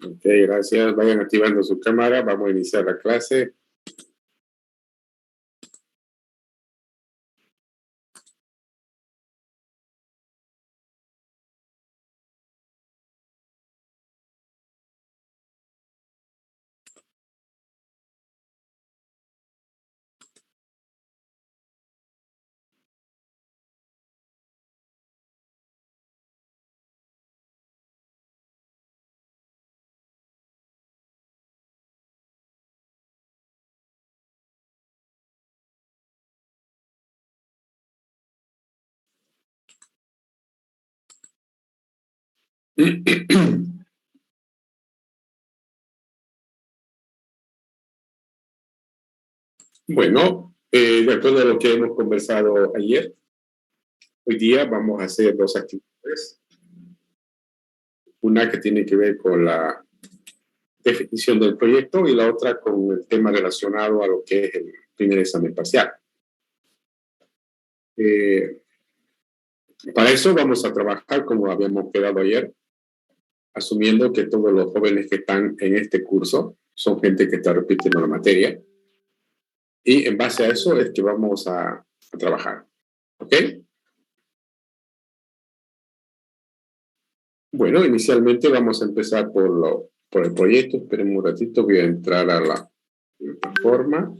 Ok, gracias. Vayan activando su cámara. Vamos a iniciar la clase. Bueno, de acuerdo a lo que hemos conversado ayer, hoy día vamos a hacer dos actividades. Una que tiene que ver con la definición del proyecto y la otra con el tema relacionado a lo que es el primer examen parcial. Para eso vamos a trabajar como habíamos quedado ayer, asumiendo que todos los jóvenes que están en este curso son gente que está repitiendo la materia. Y en base a eso es que vamos a trabajar. ¿Ok? Bueno, inicialmente vamos a empezar por el proyecto. Esperen un ratito, voy a entrar a la plataforma.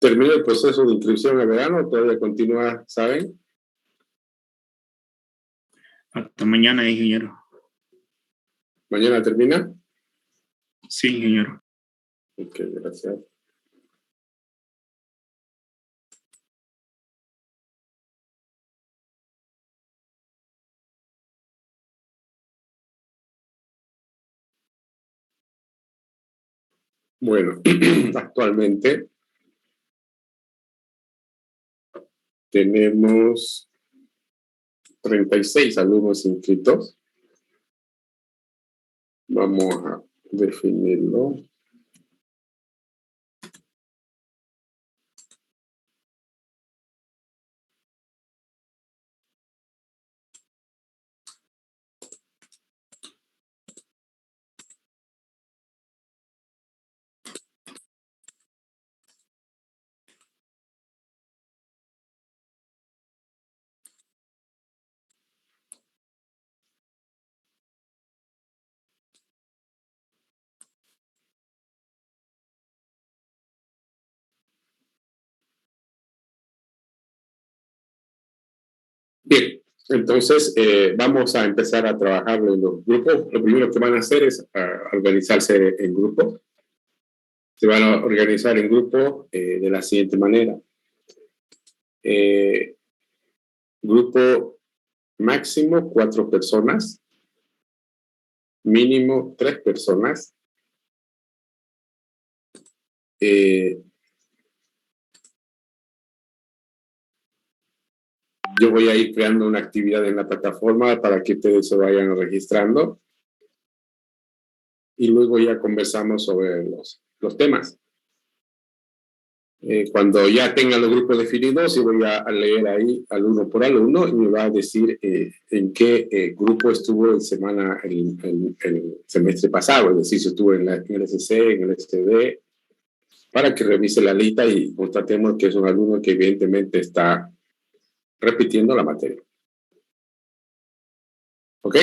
Termina el proceso de inscripción a verano, todavía continúa, ¿saben? Hasta mañana, ingeniero. ¿Mañana termina? Sí, ingeniero. Ok, gracias. Bueno, actualmente tenemos 36 alumnos inscritos. Vamos a definirlo. Bien, entonces vamos a empezar a trabajar en los grupos. Lo primero que van a hacer es organizarse en grupos. Se van a organizar en grupos de la siguiente manera. Grupo máximo 4 personas, mínimo 3 personas. Yo voy a ir creando una actividad en la plataforma para que ustedes se vayan registrando y luego ya conversamos sobre los temas. Cuando ya tengan los grupos definidos, yo voy a leer ahí alumno por alumno y me va a decir en qué grupo estuvo el semestre pasado, es decir, si estuvo en el SC, en el SD, para que revise la lista y constatemos que es un alumno que evidentemente está repitiendo la materia. ¿Ok?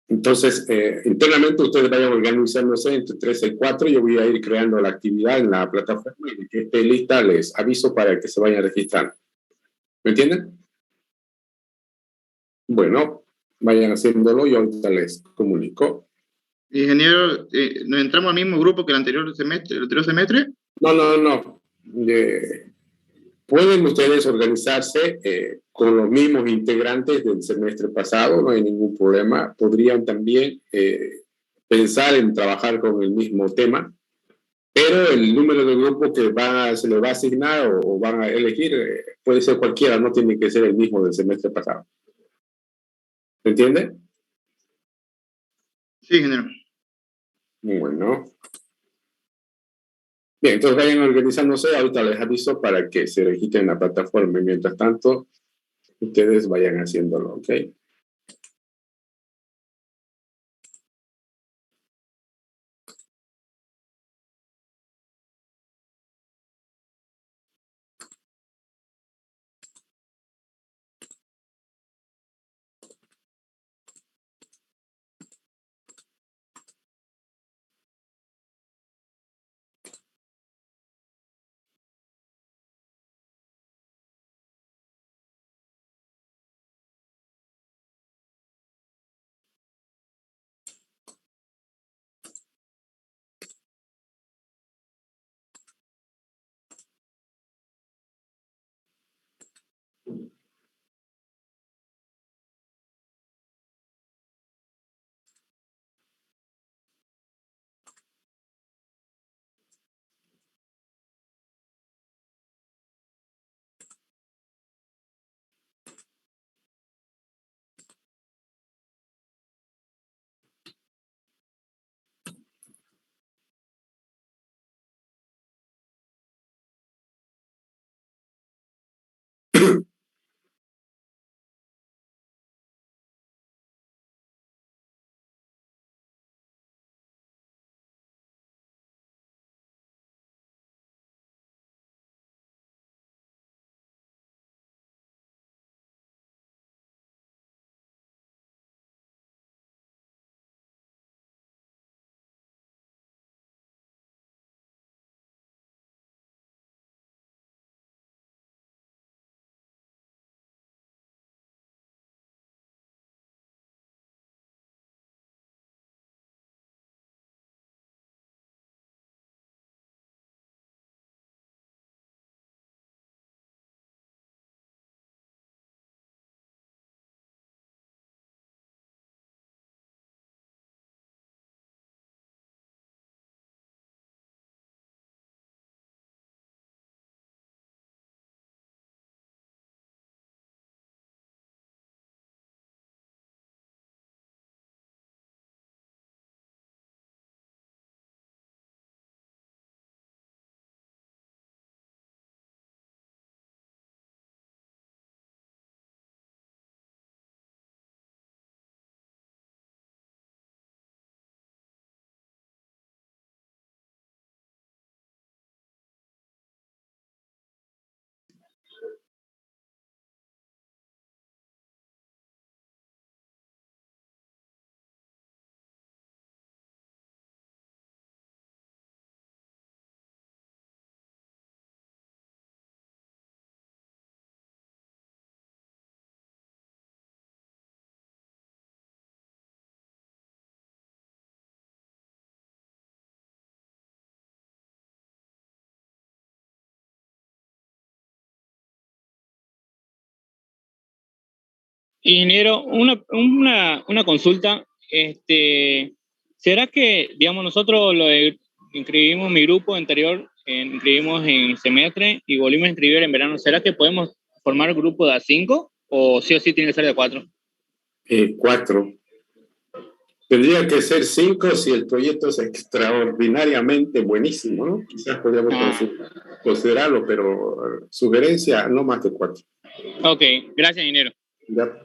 Entonces, internamente ustedes vayan organizándose entre 3 y 4. Yo voy a ir creando la actividad en la plataforma y que esté lista les aviso para que se vayan registrando. ¿Me entienden? Bueno, vayan haciéndolo y ahorita les comunico. Ingeniero, ¿nos entramos al mismo grupo que el anterior semestre? No. Pueden ustedes organizarse con los mismos integrantes del semestre pasado, no hay ningún problema. Podrían también pensar en trabajar con el mismo tema, pero el número de grupo que se le va a asignar o van a elegir puede ser cualquiera, no tiene que ser el mismo del semestre pasado. ¿Se entiende? Sí, ingeniero. Bueno. Bien, entonces vayan organizándose, ahorita les aviso para que se registren en la plataforma y mientras tanto ustedes vayan haciéndolo, ¿ok? Ingeniero, una consulta. ¿Será que, digamos, nosotros inscribimos mi grupo anterior, inscribimos en semestre y volvimos a inscribir en verano? ¿Será que podemos formar grupo de A5 o sí tiene que ser de 4? 4. Tendría que ser 5 si el proyecto es extraordinariamente buenísimo, ¿no? Quizás podríamos considerarlo, pero sugerencia, no más de 4. Ok, gracias, ingeniero. Ya.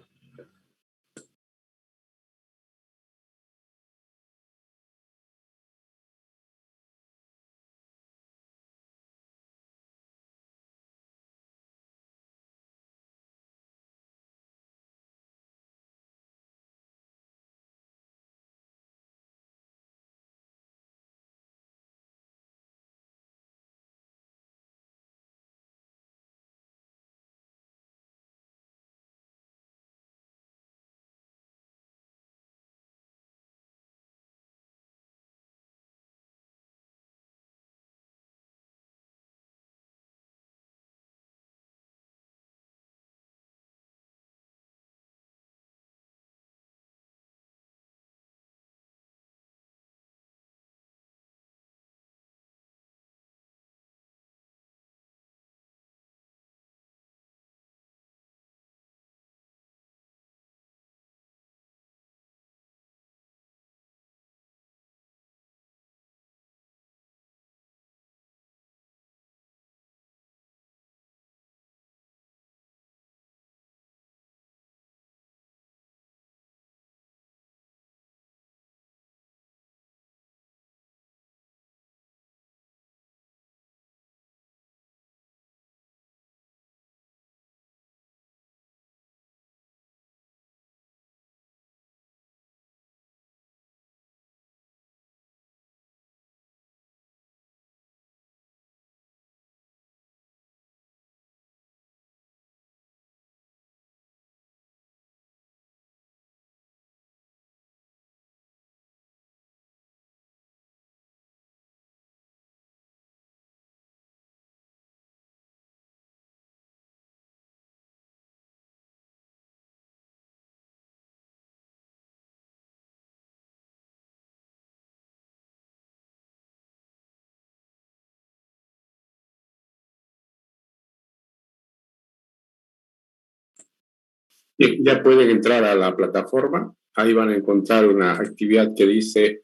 Bien, ya pueden entrar a la plataforma. Ahí van a encontrar una actividad que dice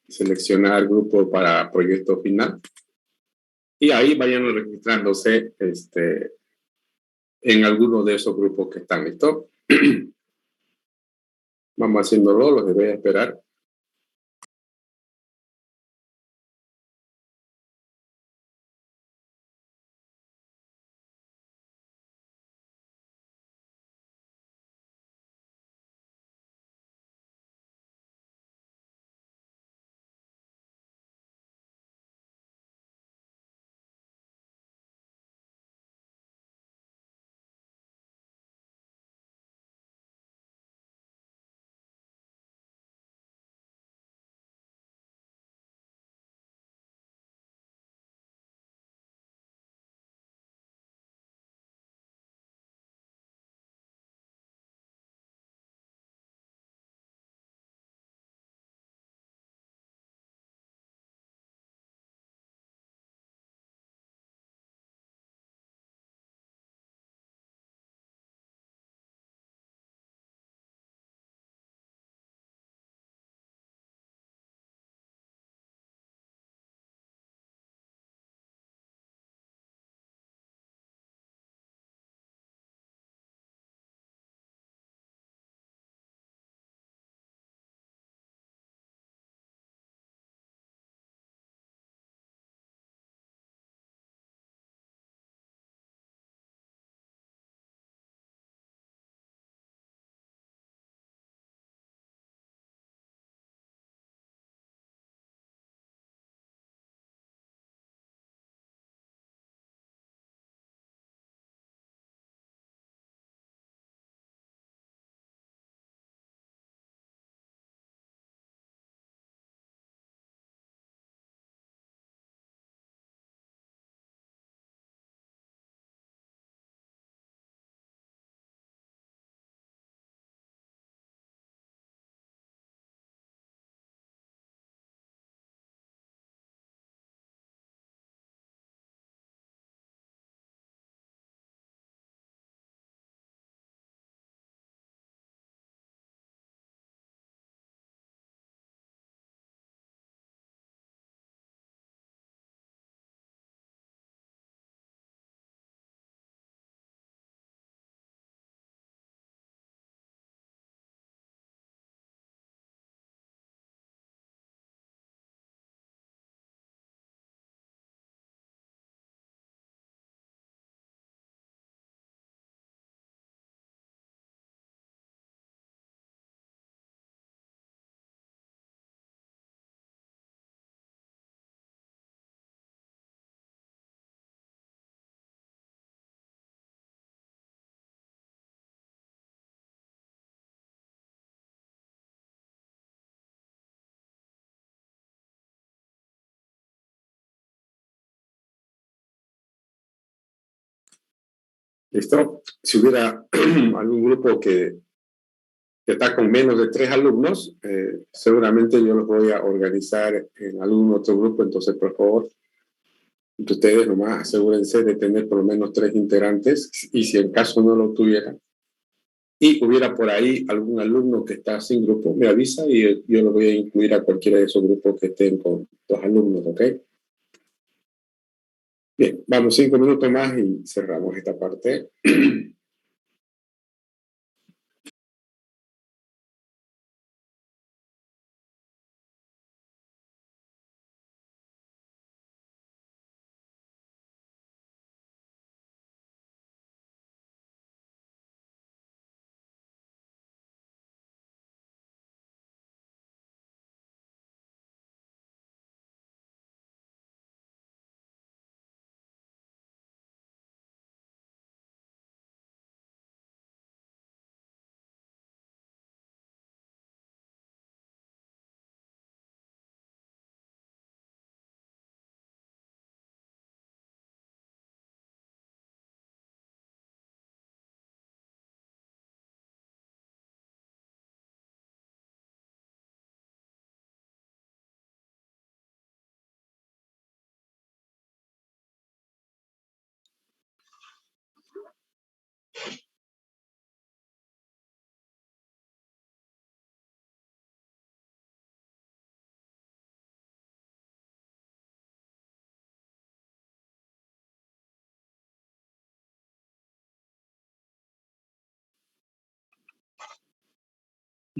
seleccionar grupo para proyecto final. Y ahí vayan registrándose en alguno de esos grupos que están. ¿Listo? Vamos haciéndolo, los voy a esperar. ¿Listo? Si hubiera algún grupo que está con menos de 3 alumnos, seguramente yo los voy a organizar en algún otro grupo. Entonces, por favor, entre ustedes nomás asegúrense de tener por lo menos 3 integrantes, y si en caso no lo tuvieran y hubiera por ahí algún alumno que está sin grupo, me avisa y yo lo voy a incluir a cualquiera de esos grupos que estén con 2 alumnos, ¿ok? Bien, vamos 5 minutos más y cerramos esta parte.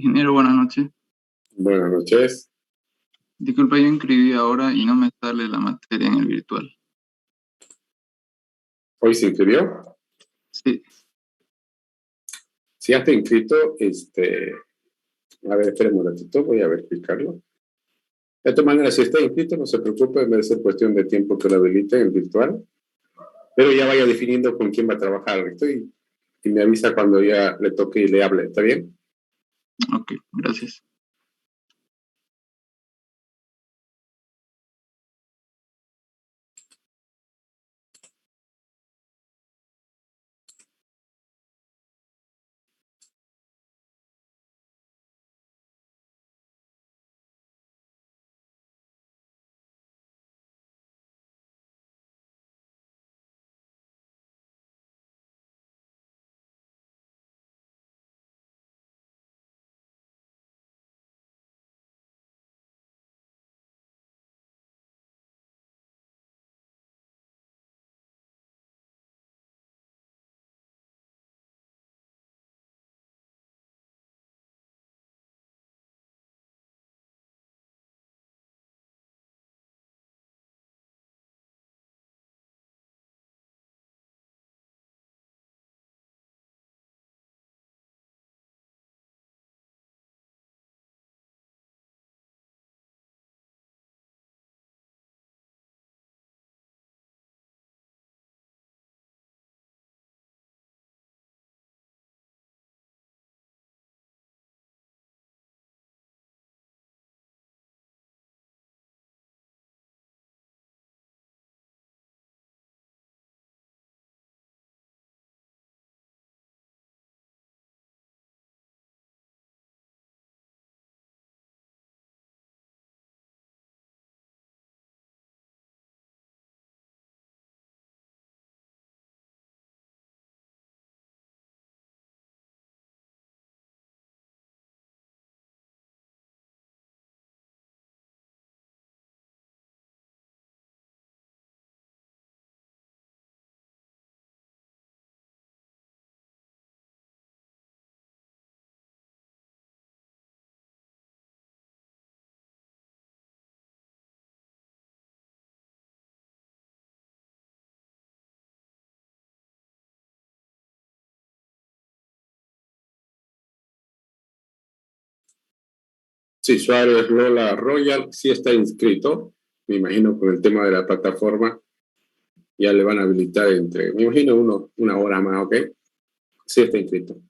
Ingeniero, buenas noches. Buenas noches. Disculpa, yo inscribí ahora y no me sale la materia en el virtual. ¿Hoy se inscribió? Sí, Si ya está inscrito, a ver, espérenme un ratito, voy a verificarlo. De todas maneras, si está inscrito, no se preocupe, debe ser cuestión de tiempo que lo habilite en virtual, pero ya vaya definiendo con quién va a trabajar, ¿listo? Y me avisa cuando ya le toque y le hable, ¿está bien? ok, gracias. Si su usuario es Lola Royal, sí está inscrito, me imagino con el tema de la plataforma, ya le van a habilitar me imagino una hora más, ¿ok? Sí está inscrito.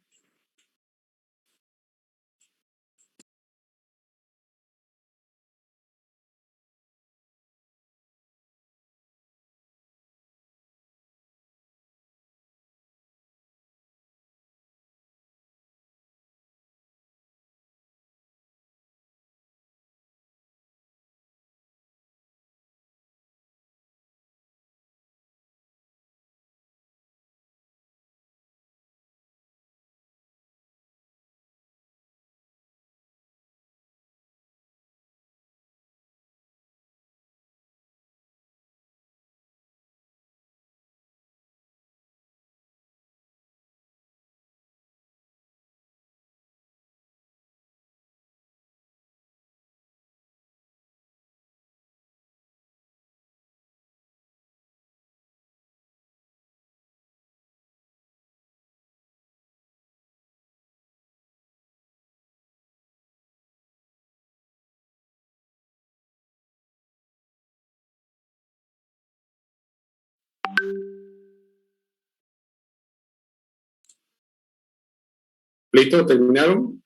¿Listo? ¿Terminaron?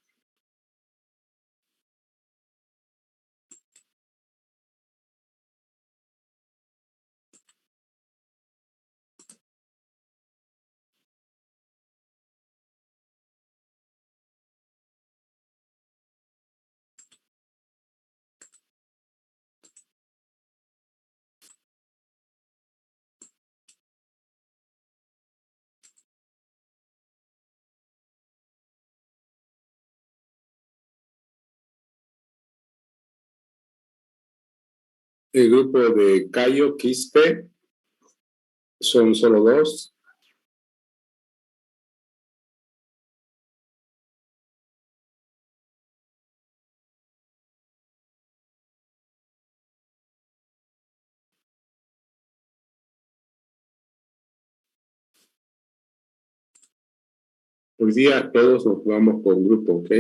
El grupo de Cayo, Quispe, son solo 2. Hoy día todos nos jugamos con grupo, ¿ok?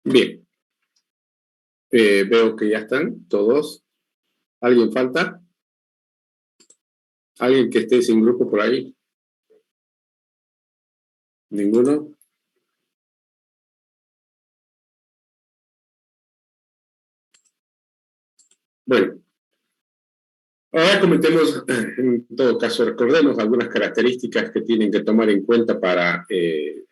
Bien. Veo que ya están todos. ¿Alguien falta? ¿Alguien que esté sin grupo por ahí? ¿Ninguno? Bueno, ahora comentemos, en todo caso, recordemos algunas características que tienen que tomar en cuenta para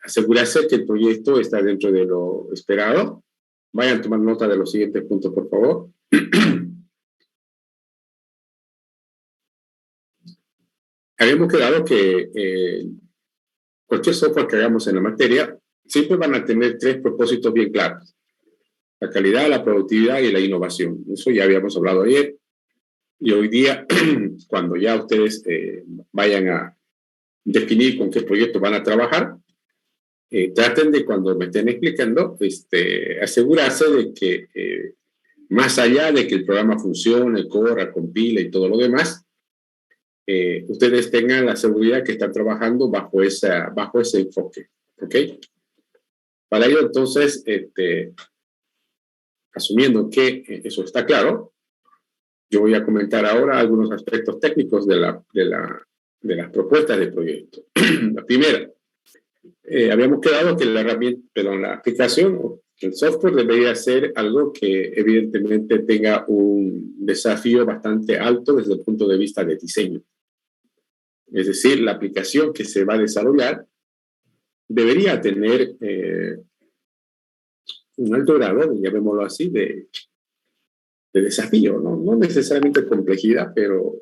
asegurarse que el proyecto está dentro de lo esperado. Vayan a tomar nota de los siguientes puntos, por favor. Habíamos quedado que cualquier software que hagamos en la materia siempre van a tener tres propósitos bien claros: la calidad, la productividad y la innovación. Eso ya habíamos hablado ayer. Y hoy día, cuando ya ustedes vayan a definir con qué proyecto van a trabajar, traten de, cuando me estén explicando, asegurarse de que más allá de que el programa funcione, corra, compila y todo lo demás, ustedes tengan la seguridad que están trabajando bajo ese enfoque, ¿ok? Para ello, entonces, asumiendo que eso está claro, yo voy a comentar ahora algunos aspectos técnicos de las propuestas de proyecto. La primera, habíamos quedado que la aplicación, el software debería ser algo que evidentemente tenga un desafío bastante alto desde el punto de vista de diseño. Es decir, la aplicación que se va a desarrollar debería tener un alto grado, llamémoslo así, de desafío, ¿no? No necesariamente complejidad, pero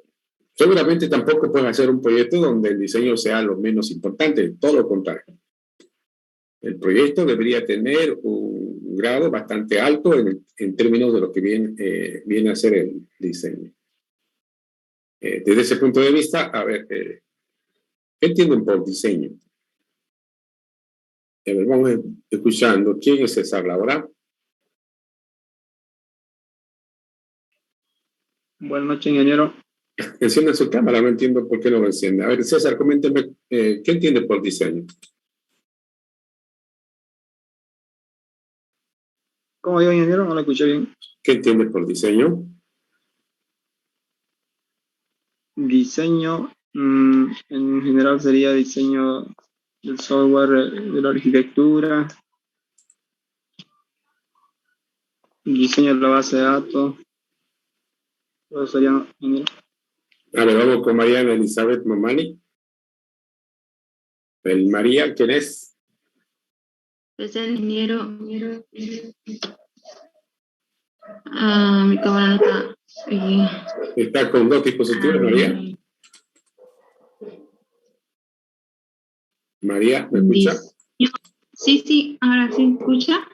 seguramente tampoco pueden hacer un proyecto donde el diseño sea lo menos importante, todo lo contrario. El proyecto debería tener un grado bastante alto en términos de lo que viene a ser el diseño. Desde ese punto de vista, a ver, ¿qué entienden por diseño? A ver, vamos escuchando. ¿Quién es César ahora? Buenas noches, ingeniero. Encienda su cámara, no entiendo por qué no lo enciende. A ver, César, coménteme, ¿qué entiende por diseño? ¿Cómo digo, ingeniero? No lo escuché bien. ¿Qué entiende por diseño? Diseño, en general sería diseño del software, de la arquitectura, diseño de la base de datos. Todo sería, ingeniero. A ver, vamos con Mariana Elizabeth Momani. María, ¿quién es? Es el ingeniero. Mi cámara no está. Está con dos dispositivos, María. María, ¿me escucha? Sí, ahora sí, ¿escucha?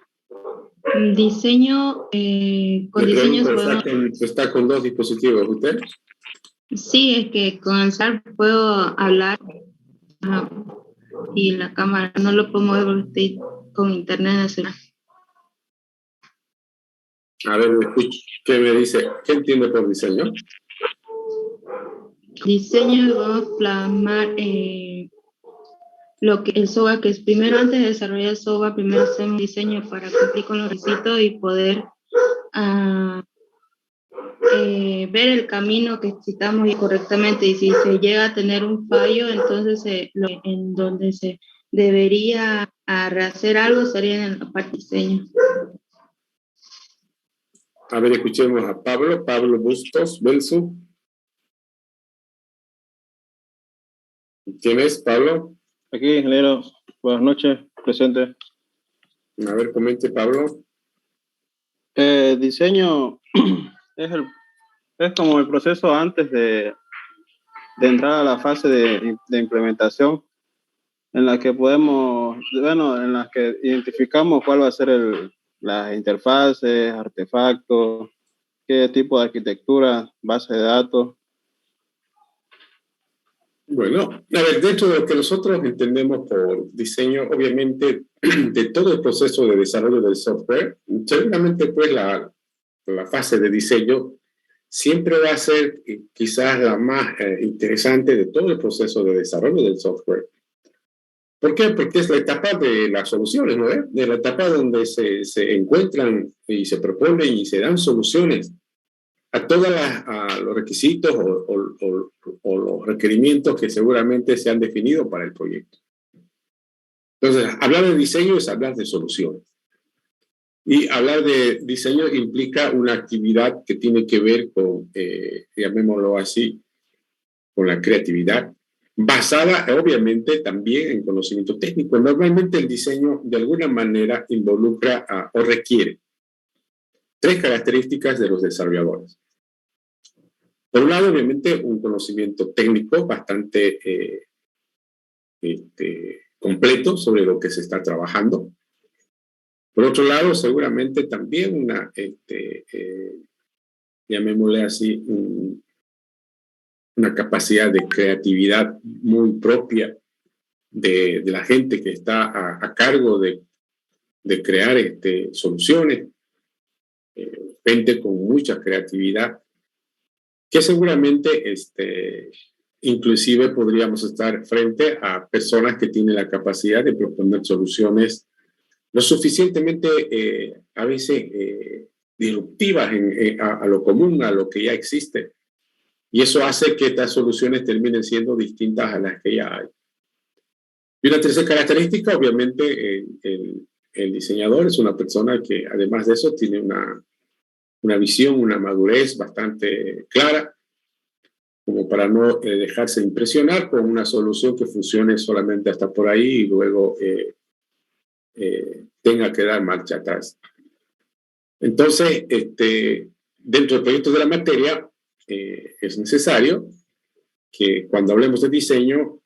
Diseño, con Le diseños pregunto, podemos... ¿está con dos dispositivos usted? Sí, es que con el SAR puedo hablar, ajá, y la cámara no lo puedo mover porque estoy con internet nacional. A ver, ¿qué me dice? ¿Qué entiende por diseño? Diseño, vamos a plasmar lo que el SOA, que es primero antes de desarrollar el SOA, primero hacemos diseño para cumplir con los requisitos y poder ver el camino que necesitamos y correctamente. Y si se llega a tener un fallo, entonces en donde se debería rehacer algo sería en la parte de diseño. A ver, escuchemos a Pablo Bustos, Belsu. ¿Quién es, Pablo? Aquí, ingeniero. Buenas noches, presente. A ver, comente, Pablo. Diseño es como el proceso antes de entrar a la fase de implementación, en la que en la que identificamos cuál va a ser las interfaces, artefactos, qué tipo de arquitectura, base de datos. Bueno, a ver, dentro de lo que nosotros entendemos por diseño, obviamente, de todo el proceso de desarrollo del software, seguramente pues la fase de diseño siempre va a ser quizás la más interesante de todo el proceso de desarrollo del software. ¿Por qué? Porque es la etapa de las soluciones, ¿no? De la etapa donde se encuentran y se proponen y se dan soluciones a a los requisitos o los requerimientos que seguramente se han definido para el proyecto. Entonces, hablar de diseño es hablar de soluciones. Y hablar de diseño implica una actividad que tiene que ver con, llamémoslo así, con la creatividad, basada obviamente también en conocimiento técnico. Normalmente el diseño de alguna manera involucra o requiere tres características de los desarrolladores. Por un lado, obviamente, un conocimiento técnico bastante completo sobre lo que se está trabajando. Por otro lado, seguramente también una, llamémosle así, una capacidad de creatividad muy propia de la gente que está a cargo de crear soluciones, gente con mucha creatividad, que seguramente inclusive podríamos estar frente a personas que tienen la capacidad de proponer soluciones lo suficientemente a veces disruptivas a lo común, a lo que ya existe. Y eso hace que estas soluciones terminen siendo distintas a las que ya hay. Y una tercera característica, obviamente, el diseñador es una persona que además de eso tiene una visión, una madurez bastante clara, como para no dejarse impresionar con una solución que funcione solamente hasta por ahí y luego tenga que dar marcha atrás. Entonces, dentro del proyecto de la materia, es necesario que cuando hablemos de diseño,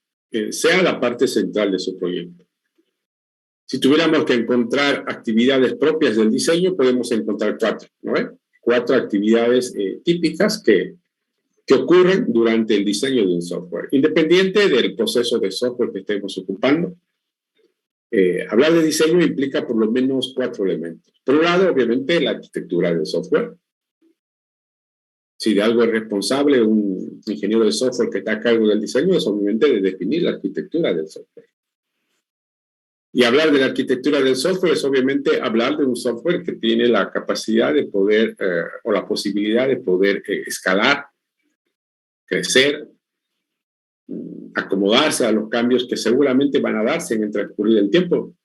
sea la parte central de su proyecto. Si tuviéramos que encontrar actividades propias del diseño, podemos encontrar cuatro, ¿no? Cuatro actividades típicas que ocurren durante el diseño de un software, independiente del proceso de software que estemos ocupando. Hablar de diseño implica por lo menos cuatro elementos. Por un lado, obviamente, la arquitectura del software. Si de algo es responsable un ingeniero de software que está a cargo del diseño, es obviamente de definir la arquitectura del software. Y hablar de la arquitectura del software es obviamente hablar de un software que tiene la capacidad de poder o la posibilidad de poder escalar, crecer, acomodarse a los cambios que seguramente van a darse en el transcurrir del tiempo.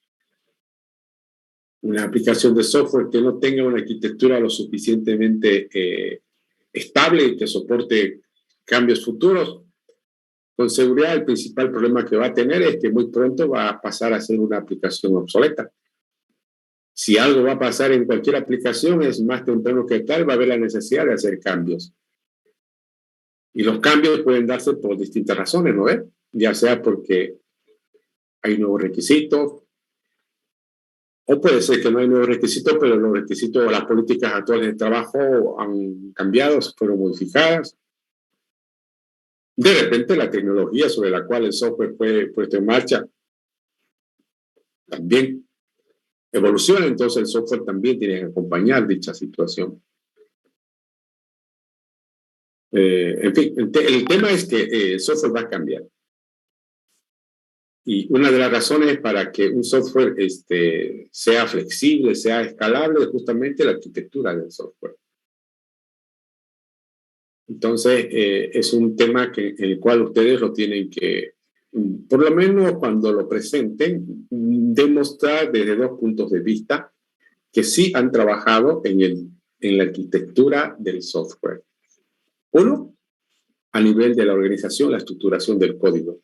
Una aplicación de software que no tenga una arquitectura lo suficientemente estable y que soporte cambios futuros, con seguridad el principal problema que va a tener es que muy pronto va a pasar a ser una aplicación obsoleta. Si algo va a pasar en cualquier aplicación, es más temprano que tarde, va a haber la necesidad de hacer cambios. Y los cambios pueden darse por distintas razones, ¿no? Ya sea porque hay nuevos requisitos, O puede ser que no hay nuevos requisitos, pero los requisitos, las políticas actuales de trabajo han cambiado, fueron modificadas. De repente la tecnología sobre la cual el software fue puesto en marcha también evoluciona, entonces el software también tiene que acompañar dicha situación. En fin, el tema es que el software va a cambiar. Y una de las razones para que un software sea flexible, sea escalable, es justamente la arquitectura del software. Entonces, es un tema en el cual ustedes lo tienen que, por lo menos cuando lo presenten, demostrar desde dos puntos de vista que sí han trabajado en la arquitectura del software. Uno, a nivel de la organización, la estructuración del código.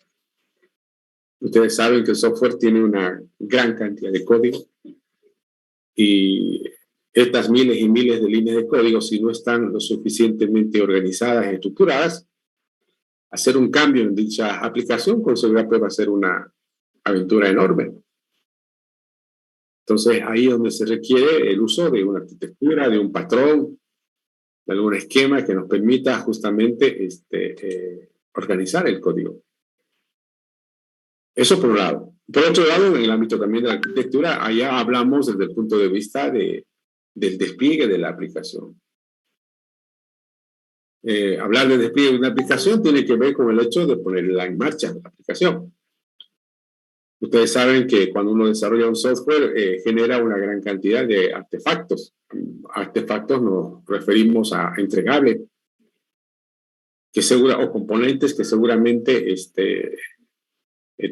Ustedes saben que el software tiene una gran cantidad de código y estas miles y miles de líneas de código, si no están lo suficientemente organizadas y estructuradas, hacer un cambio en dicha aplicación con seguridad puede ser una aventura enorme. Entonces, ahí es donde se requiere el uso de una arquitectura, de un patrón, de algún esquema que nos permita justamente organizar el código. Eso por un lado. Por otro lado, en el ámbito también de la arquitectura, allá hablamos desde el punto de vista del despliegue de la aplicación. Hablar de despliegue de una aplicación tiene que ver con el hecho de ponerla en marcha, la aplicación. Ustedes saben que cuando uno desarrolla un software, genera una gran cantidad de artefactos. Artefactos nos referimos a entregables o componentes que seguramente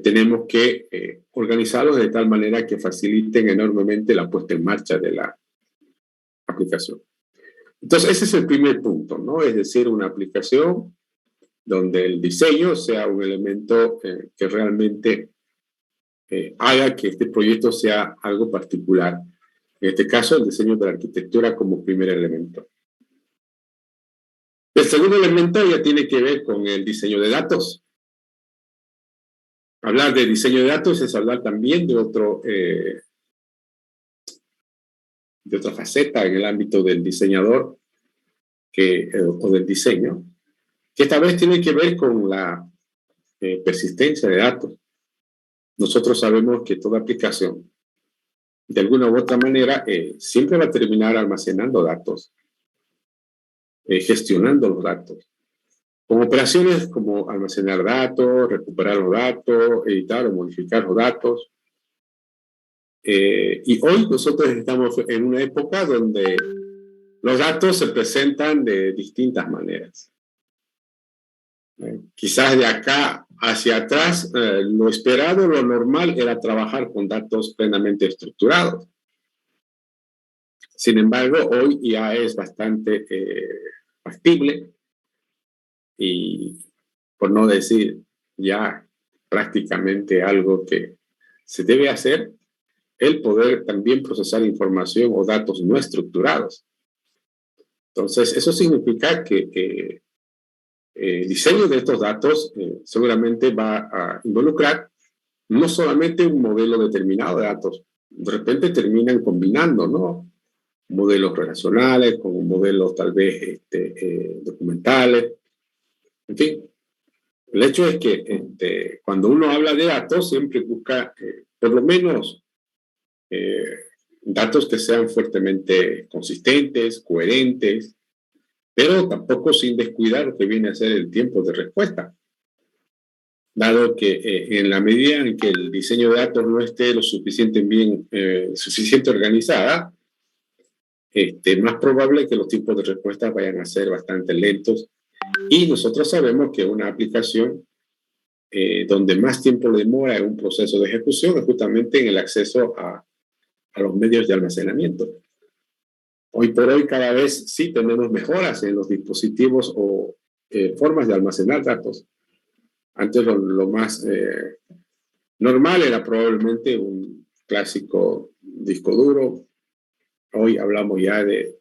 tenemos que organizarlos de tal manera que faciliten enormemente la puesta en marcha de la aplicación. Entonces, ese es el primer punto, ¿no? Es decir, una aplicación donde el diseño sea un elemento que realmente haga que este proyecto sea algo particular. En este caso, el diseño de la arquitectura como primer elemento. El segundo elemento ya tiene que ver con el diseño de datos. Hablar de diseño de datos es hablar también de otra faceta en el ámbito del diseñador o del diseño, que esta vez tiene que ver con la persistencia de datos. Nosotros sabemos que toda aplicación, de alguna u otra manera, siempre va a terminar almacenando datos, gestionando los datos, con operaciones como almacenar datos, recuperar los datos, editar o modificar los datos. Y hoy nosotros estamos en una época donde los datos se presentan de distintas maneras. Quizás de acá hacia atrás, lo esperado, lo normal era trabajar con datos plenamente estructurados. Sin embargo, hoy ya es bastante factible y, por no decir ya prácticamente algo que se debe hacer, el poder también procesar información o datos no estructurados. Entonces, eso significa que el diseño de estos datos seguramente va a involucrar no solamente un modelo determinado de datos, de repente terminan combinando, ¿no? Modelos relacionales con modelos tal vez documentales. En fin, el hecho es que cuando uno habla de datos siempre busca por lo menos datos que sean fuertemente consistentes, coherentes, pero tampoco sin descuidar lo que viene a ser el tiempo de respuesta. Dado que en la medida en que el diseño de datos no esté lo suficiente organizada, más probable que los tiempos de respuesta vayan a ser bastante lentos. Y nosotros sabemos que una aplicación donde más tiempo demora en un proceso de ejecución es justamente en el acceso a los medios de almacenamiento. Hoy por hoy cada vez sí tenemos mejoras en los dispositivos o formas de almacenar datos. Antes lo más normal era probablemente un clásico disco duro. Hoy hablamos ya de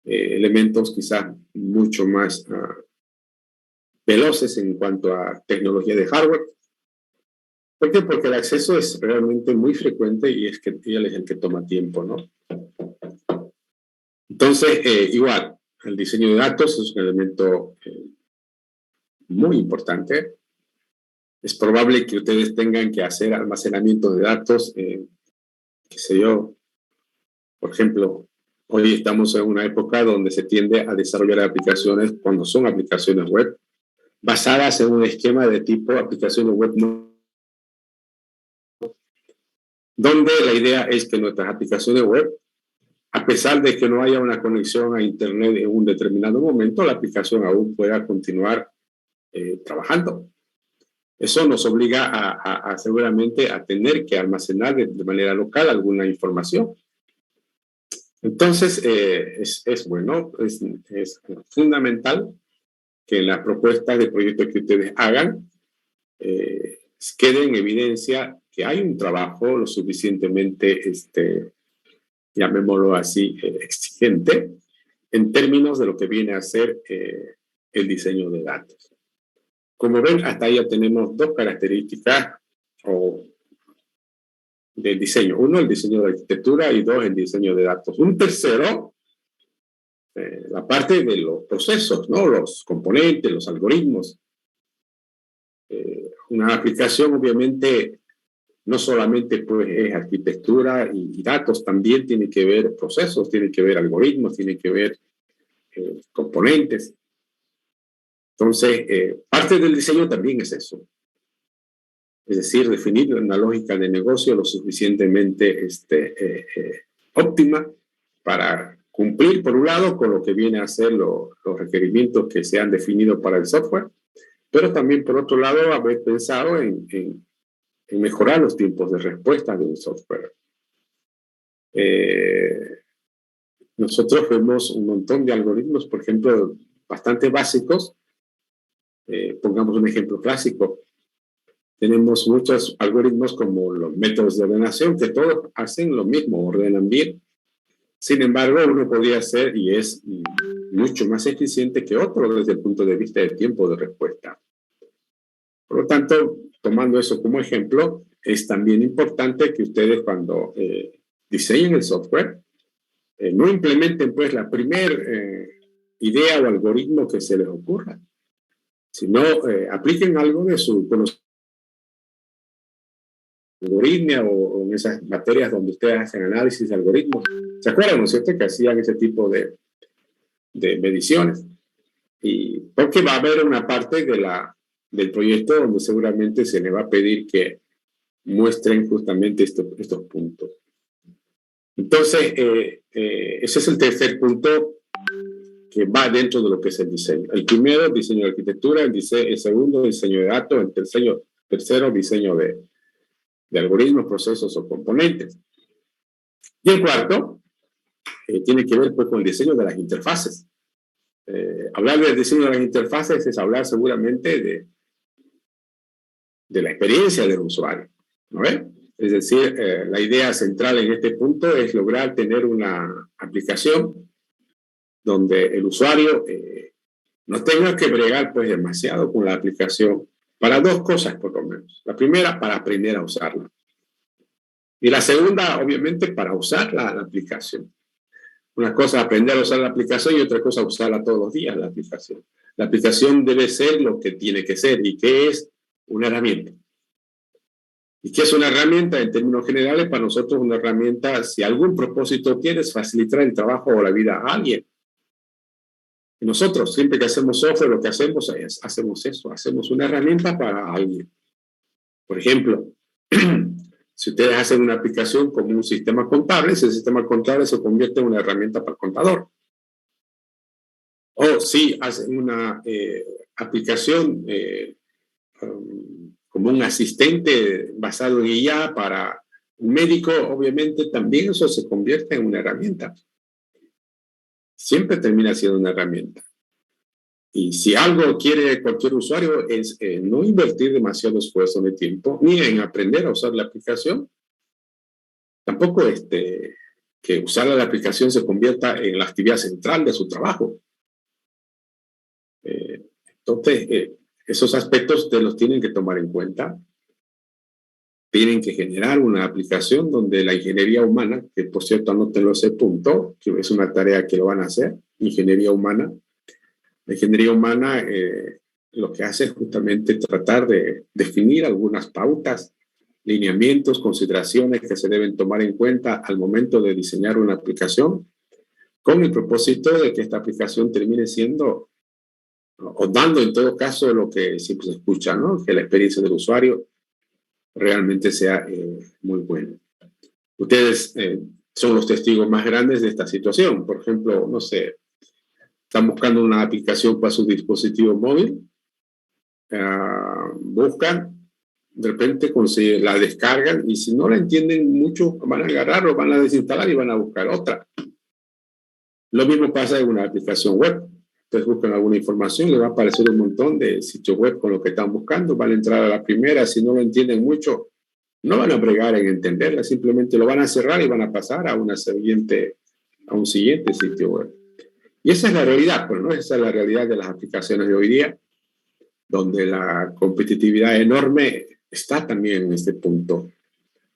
elementos quizás mucho más veloces en cuanto a tecnología de hardware. ¿Por qué? Porque el acceso es realmente muy frecuente y es el que toma tiempo, ¿no? Entonces, igual, el diseño de datos es un elemento muy importante. Es probable que ustedes tengan que hacer almacenamiento de datos, qué sé yo. Por ejemplo, hoy estamos en una época donde se tiende a desarrollar aplicaciones cuando son aplicaciones web basadas en un esquema de tipo aplicaciones web, donde la idea es que nuestras aplicaciones web, a pesar de que no haya una conexión a Internet en un determinado momento, la aplicación aún pueda continuar trabajando. Eso nos obliga a seguramente a tener que almacenar de manera local alguna información. Entonces, es bueno, es fundamental que en las propuestas de proyectos que ustedes hagan quede en evidencia que hay un trabajo lo suficientemente, llamémoslo así, exigente en términos de lo que viene a ser el diseño de datos. Como ven, hasta ahí ya tenemos dos características del diseño. Uno, el diseño de arquitectura, y dos, el diseño de datos. Un tercero, la parte de los procesos, ¿no? Los componentes, los algoritmos. Una aplicación, obviamente, no solamente pues, es arquitectura y datos, también tiene que ver procesos, tiene que ver algoritmos, tiene que ver componentes. Entonces, parte del diseño también es eso. Es decir, definir una lógica de negocio lo suficientemente óptima para cumplir, por un lado, con lo que viene a ser los requerimientos que se han definido para el software, pero también, por otro lado, haber pensado en mejorar los tiempos de respuesta de un software. Nosotros vemos un montón de algoritmos, por ejemplo, bastante básicos. Pongamos un ejemplo clásico. Tenemos muchos algoritmos como los métodos de ordenación que todos hacen lo mismo, ordenan bien. Sin embargo, uno podría ser y es mucho más eficiente que otro desde el punto de vista del tiempo de respuesta. Por lo tanto, tomando eso como ejemplo, es también importante que ustedes cuando diseñen el software, no implementen pues la primera idea o algoritmo que se les ocurra, sino apliquen algo de su conocimiento algoritmia o en esas materias donde ustedes hacen análisis de algoritmos. ¿Se acuerdan, no es cierto, que hacían ese tipo de mediciones? Y porque va a haber una parte del proyecto donde seguramente se les va a pedir que muestren justamente estos puntos. Entonces, ese es el tercer punto que va dentro de lo que es el diseño. El primero, diseño de arquitectura; el segundo, diseño de datos; el tercero, diseño de algoritmos, procesos o componentes. Y el cuarto tiene que ver pues, con el diseño de las interfaces. Hablar del diseño de las interfaces es hablar seguramente de la experiencia del usuario, ¿no ves? Es decir, la idea central en este punto es lograr tener una aplicación donde el usuario no tenga que bregar pues, demasiado con la aplicación para dos cosas, por lo menos. La primera, para aprender a usarla. Y la segunda, obviamente, para usar la aplicación. Una cosa es aprender a usar la aplicación y otra cosa es usarla todos los días, la aplicación. La aplicación debe ser lo que tiene que ser y que es una herramienta. ¿Y qué es una herramienta? En términos generales, para nosotros una herramienta, si algún propósito tiene, es facilitar el trabajo o la vida a alguien. Y nosotros, siempre que hacemos software, lo que hacemos es, hacemos una herramienta para alguien. Por ejemplo, si ustedes hacen una aplicación como un sistema contable, ese sistema contable se convierte en una herramienta para el contador. O si hacen una aplicación como un asistente basado en IA para un médico, obviamente también eso se convierte en una herramienta. Siempre termina siendo una herramienta. Y si algo quiere cualquier usuario es no invertir demasiado esfuerzo ni tiempo, ni en aprender a usar la aplicación. Tampoco que usar la aplicación se convierta en la actividad central de su trabajo. Entonces, esos aspectos ustedes los tienen que tomar en cuenta tienen que generar una aplicación donde la ingeniería humana, que por cierto anótenlo ese punto, que es una tarea que lo van a hacer, ingeniería humana. La ingeniería humana lo que hace es justamente tratar de definir algunas pautas, lineamientos, consideraciones que se deben tomar en cuenta al momento de diseñar una aplicación, con el propósito de que esta aplicación termine siendo, o dando en todo caso lo que siempre se escucha, ¿no? Que la experiencia del usuario realmente sea muy buena. Ustedes son los testigos más grandes de esta situación. Por ejemplo, no sé, están buscando una aplicación para su dispositivo móvil, buscan, de repente la descargan y si no la entienden mucho van a agarrar o van a desinstalar y van a buscar otra. Lo mismo pasa en una aplicación web. Ustedes buscan alguna información, les va a aparecer un montón de sitios web con lo que están buscando, van a entrar a la primera, si no lo entienden mucho, no van a bregar en entenderla, simplemente lo van a cerrar y van a pasar a un siguiente sitio web. Y esa es la realidad, pues, ¿no? Esa es la realidad de las aplicaciones de hoy día, donde la competitividad enorme está también en este punto.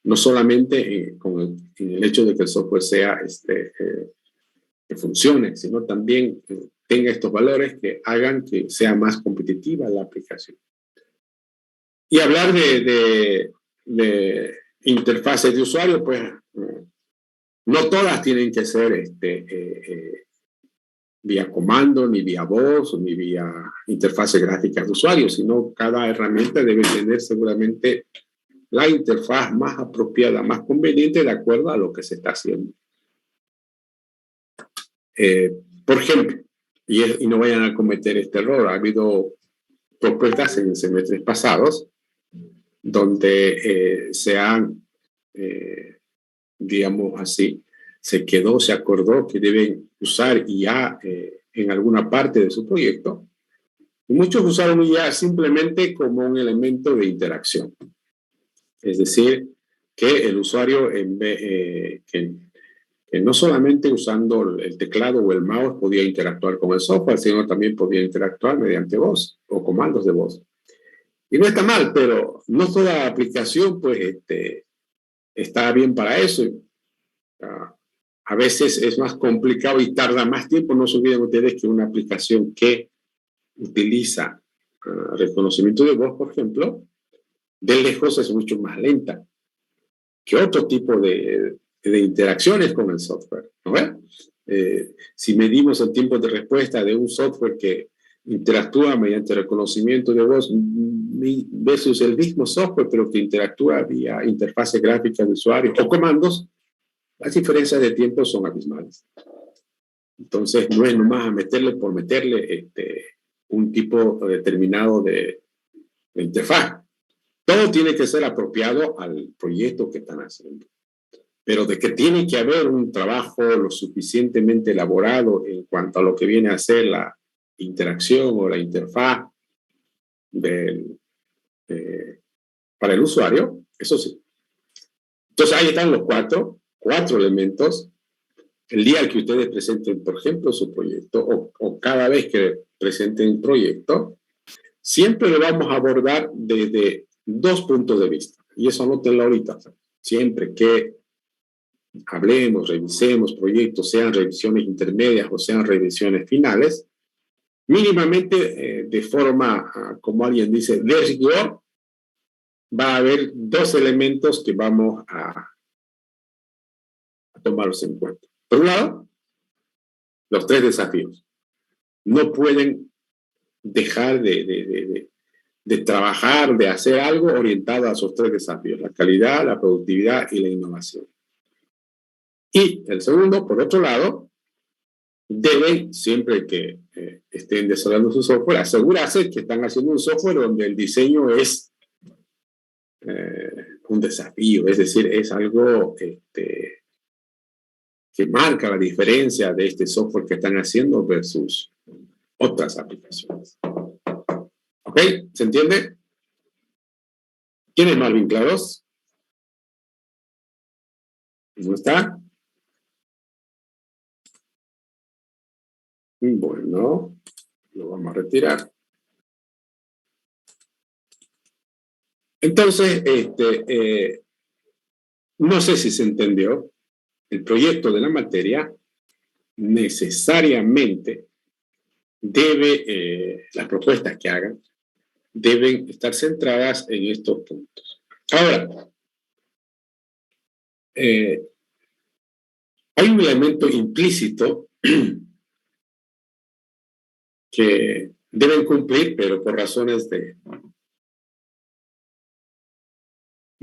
No solamente en el hecho de que el software sea que funcione, sino también tenga estos valores que hagan que sea más competitiva la aplicación. Y hablar de interfaces de usuario, pues no todas tienen que ser vía comando, ni vía voz, ni vía interfaces gráficas de usuario, sino cada herramienta debe tener seguramente la interfaz más apropiada, más conveniente de acuerdo a lo que se está haciendo. Por ejemplo, y no vayan a cometer este error, ha habido propuestas en semestres pasados donde se han, digamos así, se acordó que deben usar IA en alguna parte de su proyecto. Y muchos usaron IA simplemente como un elemento de interacción. Es decir, que el usuario, que no solamente usando el teclado o el mouse podía interactuar con el software, sino también podía interactuar mediante voz o comandos de voz. Y no está mal, pero no toda aplicación pues, está bien para eso. A veces es más complicado y tarda más tiempo. No se olviden ustedes que una aplicación que utiliza reconocimiento de voz, por ejemplo, de lejos es mucho más lenta que otro tipo de interacciones con el software, ¿no? Si medimos el tiempo de respuesta de un software que interactúa mediante reconocimiento de voz versus el mismo software, pero que interactúa vía interfaces gráficas de usuario o comandos, las diferencias de tiempo son abismales. Entonces, no es nomás meterle por meterle un tipo determinado de interfaz. Todo tiene que ser apropiado al proyecto que están haciendo. Pero de que tiene que haber un trabajo lo suficientemente elaborado en cuanto a lo que viene a ser la interacción o la interfaz para el usuario, eso sí. Entonces ahí están los cuatro elementos. El día que ustedes presenten, por ejemplo, su proyecto o cada vez que presenten un proyecto, siempre lo vamos a abordar desde dos puntos de vista. Y eso anótenlo ahorita. Siempre que hablemos, revisemos proyectos, sean revisiones intermedias o sean revisiones finales, mínimamente de forma, como alguien dice, de rigor, va a haber dos elementos que vamos a tomarlos en cuenta. Por un lado, los tres desafíos. No pueden dejar de trabajar, de hacer algo orientado a esos tres desafíos: la calidad, la productividad y la innovación. Y el segundo, por otro lado, deben, siempre que estén desarrollando su software, asegurarse que están haciendo un software donde el diseño es un desafío, es decir, es algo que marca la diferencia de este software que están haciendo versus otras aplicaciones. ¿Ok? ¿Se entiende? ¿Quién es Marvin Claros? ¿No está? Bueno, lo vamos a retirar. Entonces, no sé si se entendió, el proyecto de la materia necesariamente debe, las propuestas que hagan, deben estar centradas en estos puntos. Ahora, hay un elemento implícito que deben cumplir, pero por razones de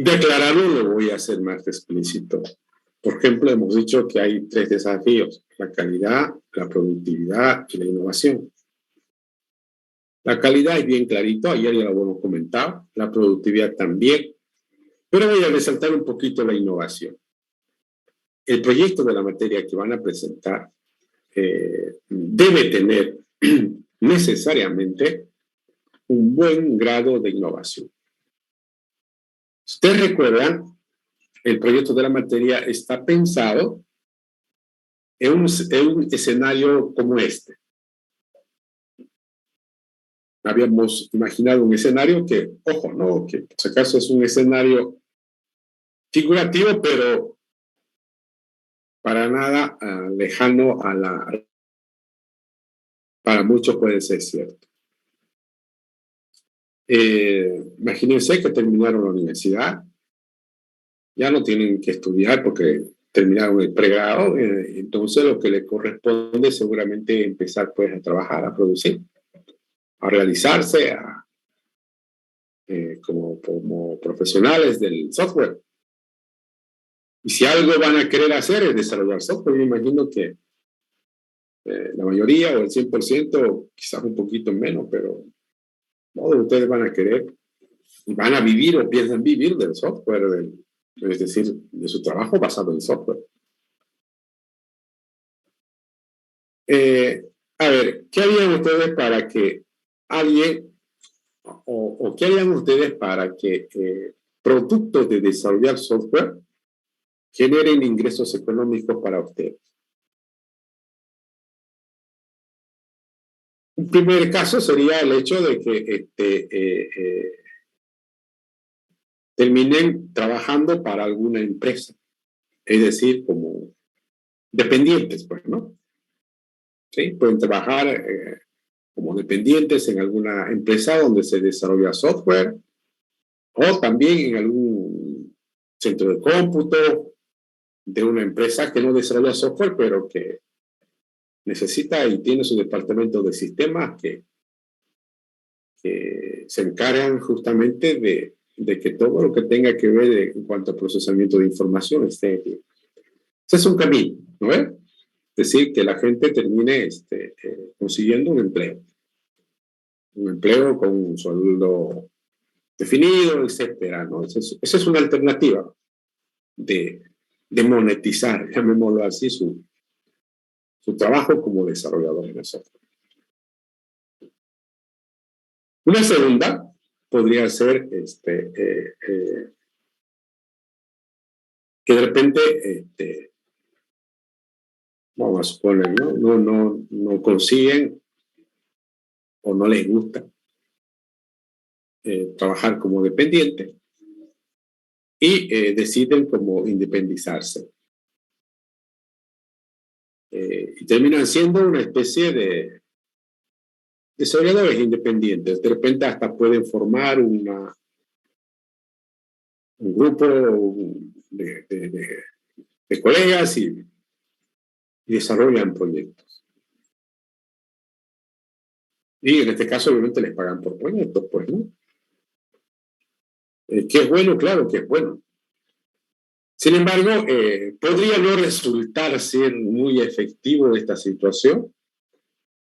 aclararlo, lo voy a hacer más explícito. Por ejemplo, hemos dicho que hay 3 desafíos: la calidad, la productividad y la innovación. La calidad es bien clarito, ayer ya lo hemos comentado, la productividad también, pero voy a resaltar un poquito la innovación. El proyecto de la materia que van a presentar debe tener necesariamente un buen grado de innovación. Ustedes recuerdan, el proyecto de la materia está pensado en un escenario como este. Habíamos imaginado un escenario que, ojo, no, que por si acaso es un escenario figurativo, pero para nada lejano a la... Para muchos puede ser cierto. Imagínense que terminaron la universidad, ya no tienen que estudiar porque terminaron el pregrado, entonces lo que les corresponde seguramente empezar pues a trabajar, a producir, a realizarse como profesionales del software. Y si algo van a querer hacer es desarrollar software, me imagino que la mayoría o el 100%, quizás un poquito menos, pero todos ustedes van a querer y van a vivir o piensan vivir del software, es decir, de su trabajo basado en software. A ver, ¿qué harían ustedes para que alguien, o qué harían ustedes para que productos de desarrollar software generen ingresos económicos para ustedes? Un primer caso sería el hecho de que terminen trabajando para alguna empresa, es decir, como dependientes, pues, ¿no? ¿Sí? Pueden trabajar como dependientes en alguna empresa donde se desarrolla software, o también en algún centro de cómputo de una empresa que no desarrolla software, pero que necesita y tiene su departamento de sistemas que se encargan justamente de que todo lo que tenga que ver en cuanto a procesamiento de información esté bien. Ese es un camino, ¿no es? Es decir, que la gente termine consiguiendo un empleo con un sueldo definido, etcétera, ¿no? Esa es una alternativa de monetizar, llamémoslo así, su trabajo como desarrollador de software. Una segunda podría ser que de repente, vamos a suponer, no consiguen o no les gusta trabajar como dependiente y deciden como independizarse. Y terminan siendo una especie de desarrolladores independientes. De repente hasta pueden formar un grupo de colegas y desarrollan proyectos. Y en este caso obviamente les pagan por proyectos, pues, ¿no? Que es bueno, claro que es bueno. Sin embargo, podría no resultar ser muy efectivo esta situación.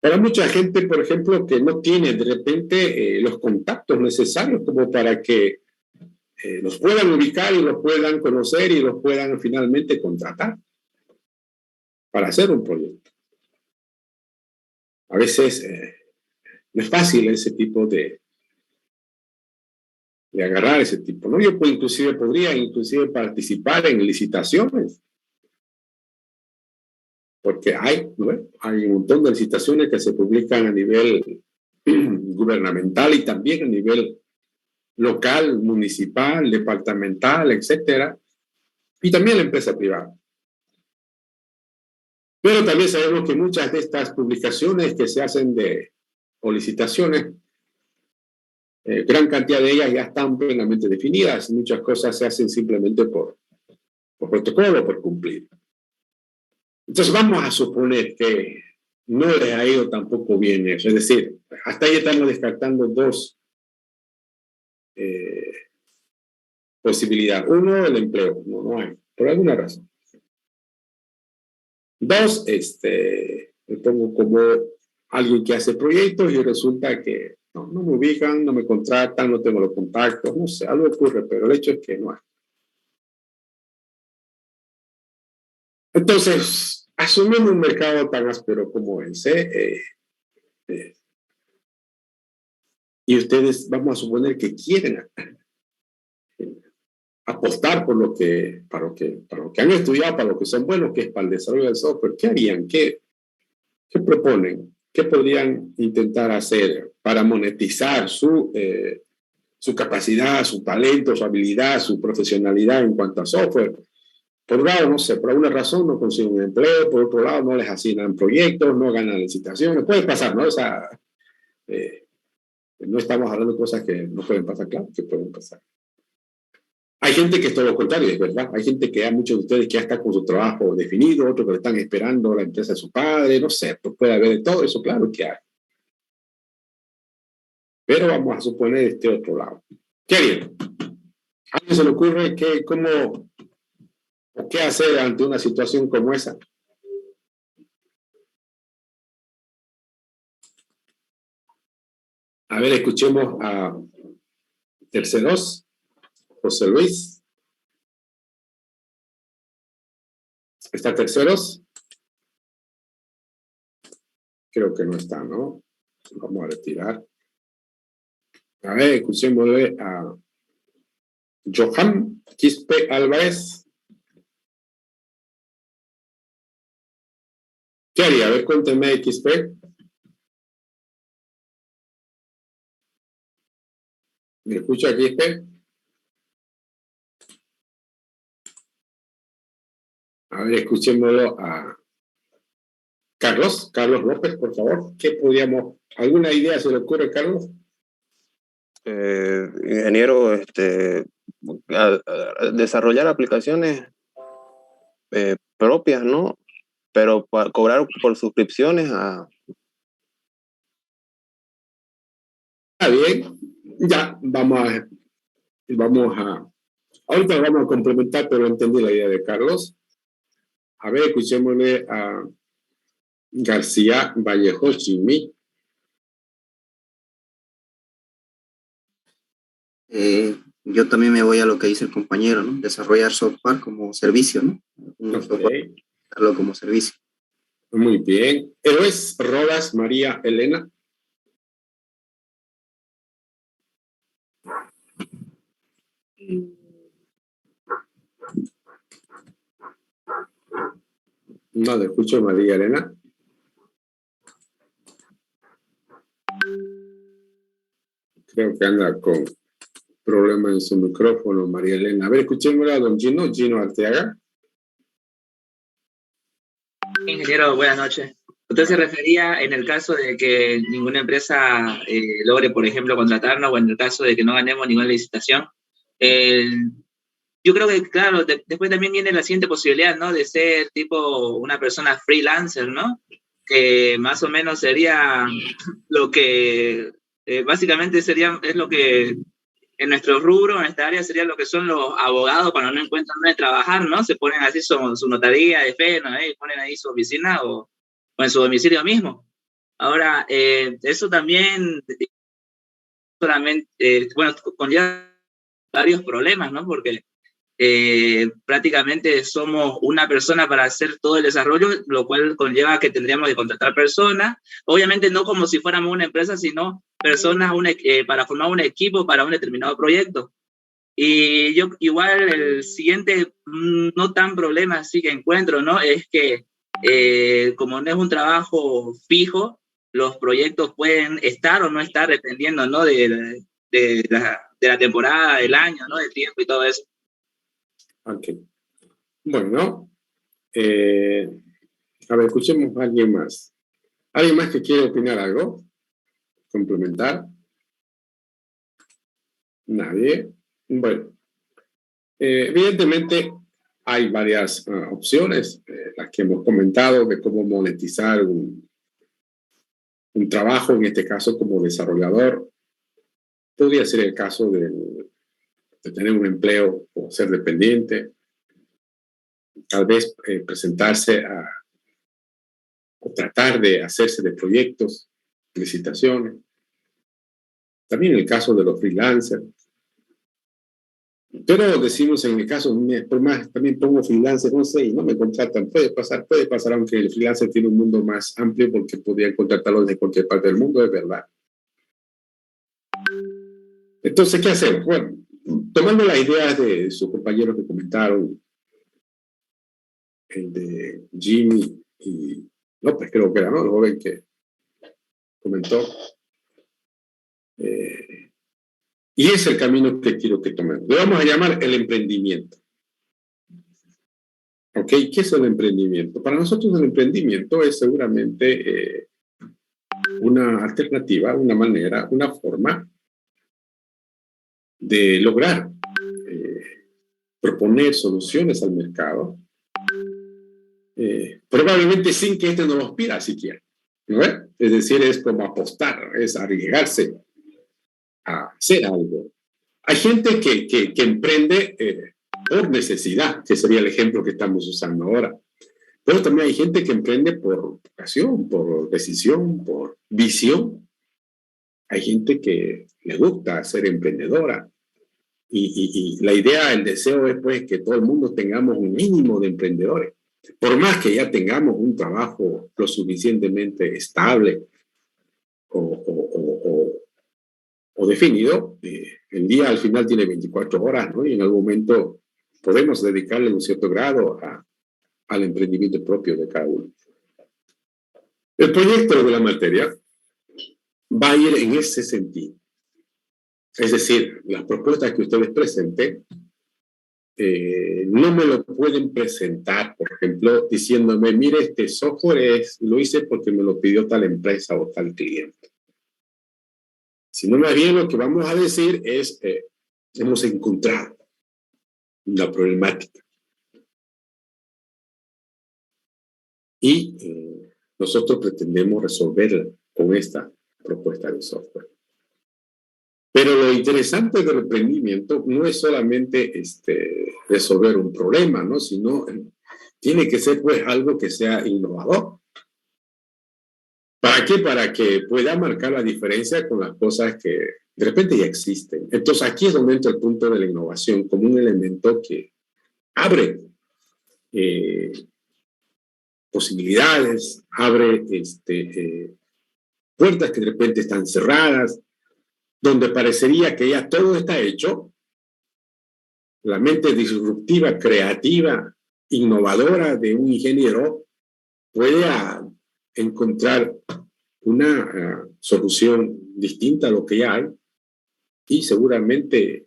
Para mucha gente, por ejemplo, que no tiene de repente los contactos necesarios como para que los puedan ubicar y los puedan conocer y los puedan finalmente contratar para hacer un proyecto. A veces no es fácil ese tipo de agarrar ese tipo, ¿no? Yo podría inclusive participar en licitaciones, porque hay un montón de licitaciones que se publican a nivel gubernamental y también a nivel local, municipal, departamental, etcétera, y también la empresa privada. Pero también sabemos que muchas de estas publicaciones que se hacen o licitaciones, gran cantidad de ellas ya están plenamente definidas. Muchas cosas se hacen simplemente por protocolo, por cumplir. Entonces vamos a suponer que no les ha ido tampoco bien eso. Es decir, hasta ahí estamos descartando dos posibilidades. Uno, el empleo. No hay, por alguna razón. Dos, me pongo como alguien que hace proyectos y resulta que no me ubican, no me contratan, no tengo los contactos, no sé, algo ocurre, pero el hecho es que no hay. Entonces, asumiendo un mercado tan áspero como ese, y ustedes, vamos a suponer que quieren apostar para lo que han estudiado, para lo que son buenos, que es para el desarrollo del software, ¿qué harían? ¿Qué proponen? ¿Qué podrían intentar hacer para monetizar su capacidad, su talento, su habilidad, su profesionalidad en cuanto a software? Por un lado, no sé, por alguna razón no consiguen un empleo, por otro lado no les asignan proyectos, no ganan licitaciones, puede pasar, ¿no? O sea, no estamos hablando de cosas que no pueden pasar, claro que pueden pasar. Hay gente que es todo lo contrario, es verdad. Hay gente que hay muchos de ustedes que ya está con su trabajo definido, otros que le están esperando la empresa de su padre, no sé, pues puede haber de todo eso, claro que hay. Pero vamos a suponer este otro lado. ¿Qué harían? ¿A alguien se le ocurre qué hacer ante una situación como esa? A ver, escuchemos a terceros. José Luis. ¿Está terceros? Creo que no está, ¿no? Vamos a retirar. A ver, escuchémosle a Johan Quispe Álvarez. ¿Qué haría? A ver, cuénteme, Quispe. ¿Me escucha, Quispe? A ver, escuchémoslo a Carlos López, por favor. ¿Alguna idea se le ocurre, Carlos? Ingeniero, desarrollar aplicaciones propias, ¿no? Pero para cobrar por suscripciones Está bien, ya, ahorita vamos a complementar, pero entendí la idea de Carlos. A ver, escuchémosle a García Vallejo Jimmy. Yo también me voy a lo que dice el compañero, ¿no? Desarrollar software como servicio, ¿no? Okay. Software como servicio. Muy bien. Héroes Rodas María Elena. No le escucho, María Elena. Creo que anda con problemas en su micrófono, María Elena. A ver, escuchémosla a don Gino Arteaga. Ingeniero, buenas noches. Usted se refería en el caso de que ninguna empresa logre, por ejemplo, contratarnos, o en el caso de que no ganemos ninguna licitación. Yo creo que, claro, después también viene la siguiente posibilidad, ¿no? De ser tipo una persona freelancer, ¿no? Que más o menos sería lo que, básicamente es lo que en nuestro rubro, en esta área, sería lo que son los abogados cuando no encuentran dónde trabajar, ¿no? Se ponen así su notaría de fe, ¿no? Y ponen ahí su oficina o en su domicilio mismo. Ahora, eso también solamente, bueno, conlleva varios problemas, ¿no? Porque prácticamente somos una persona para hacer todo el desarrollo, lo cual conlleva que tendríamos que contratar personas, obviamente no como si fuéramos una empresa, sino personas para formar un equipo para un determinado proyecto. Y yo igual el siguiente no tan problema así que encuentro, ¿no? Es que como no es un trabajo fijo, los proyectos pueden estar o no estar dependiendo, ¿no? de de la temporada, del año, ¿no? Del tiempo y todo eso. Ok. Bueno, a ver, escuchemos a alguien más. ¿Alguien más que quiere opinar algo? ¿Complementar? Nadie. Bueno, evidentemente hay varias opciones, las que hemos comentado, de cómo monetizar un trabajo, en este caso como desarrollador. Podría ser el caso de tener un empleo o ser dependiente, tal vez presentarse o tratar de hacerse de proyectos, licitaciones. También el caso de los freelancers. Pero decimos en el caso, por más también pongo freelancer, no sé, y no me contratan. Puede pasar, aunque el freelancer tiene un mundo más amplio porque podrían contratarlo desde cualquier parte del mundo, es verdad. Entonces, ¿qué hacemos? Bueno, tomando las ideas de sus compañeros que comentaron, el de Jimmy y López, creo que era, ¿no? El joven que comentó. Y es el camino que quiero que tomemos. Le vamos a llamar el emprendimiento. ¿Ok? ¿Qué es el emprendimiento? Para nosotros el emprendimiento es seguramente una alternativa, una manera, una forma de lograr proponer soluciones al mercado, probablemente sin que este nos los pida siquiera, ¿no? Es decir, es como apostar, es arriesgarse a hacer algo. Hay gente que emprende por necesidad, que sería el ejemplo que estamos usando ahora. Pero también hay gente que emprende por vocación, por decisión, por visión. Hay gente que le gusta ser emprendedora. Y la idea, el deseo es pues que todo el mundo tengamos un mínimo de emprendedores. Por más que ya tengamos un trabajo lo suficientemente estable o definido, el día al final tiene 24 horas, ¿no? Y en algún momento podemos dedicarle un cierto grado al emprendimiento propio de cada uno. El proyecto de la materia va a ir en ese sentido. Es decir, las propuestas que ustedes presenten no me lo pueden presentar, por ejemplo, diciéndome, mire, este software lo hice porque me lo pidió tal empresa o tal cliente. Sino más bien lo que vamos a decir es, hemos encontrado una problemática. Y nosotros pretendemos resolverla con esta propuesta de software. Pero lo interesante del emprendimiento no es solamente resolver un problema, ¿no? Sino tiene que ser pues algo que sea innovador. ¿Para qué? Para que pueda marcar la diferencia con las cosas que de repente ya existen. Entonces aquí es donde entra el punto de la innovación como un elemento que abre posibilidades, abre puertas que de repente están cerradas, donde parecería que ya todo está hecho. La mente disruptiva, creativa, innovadora de un ingeniero puede encontrar una solución distinta a lo que ya hay y seguramente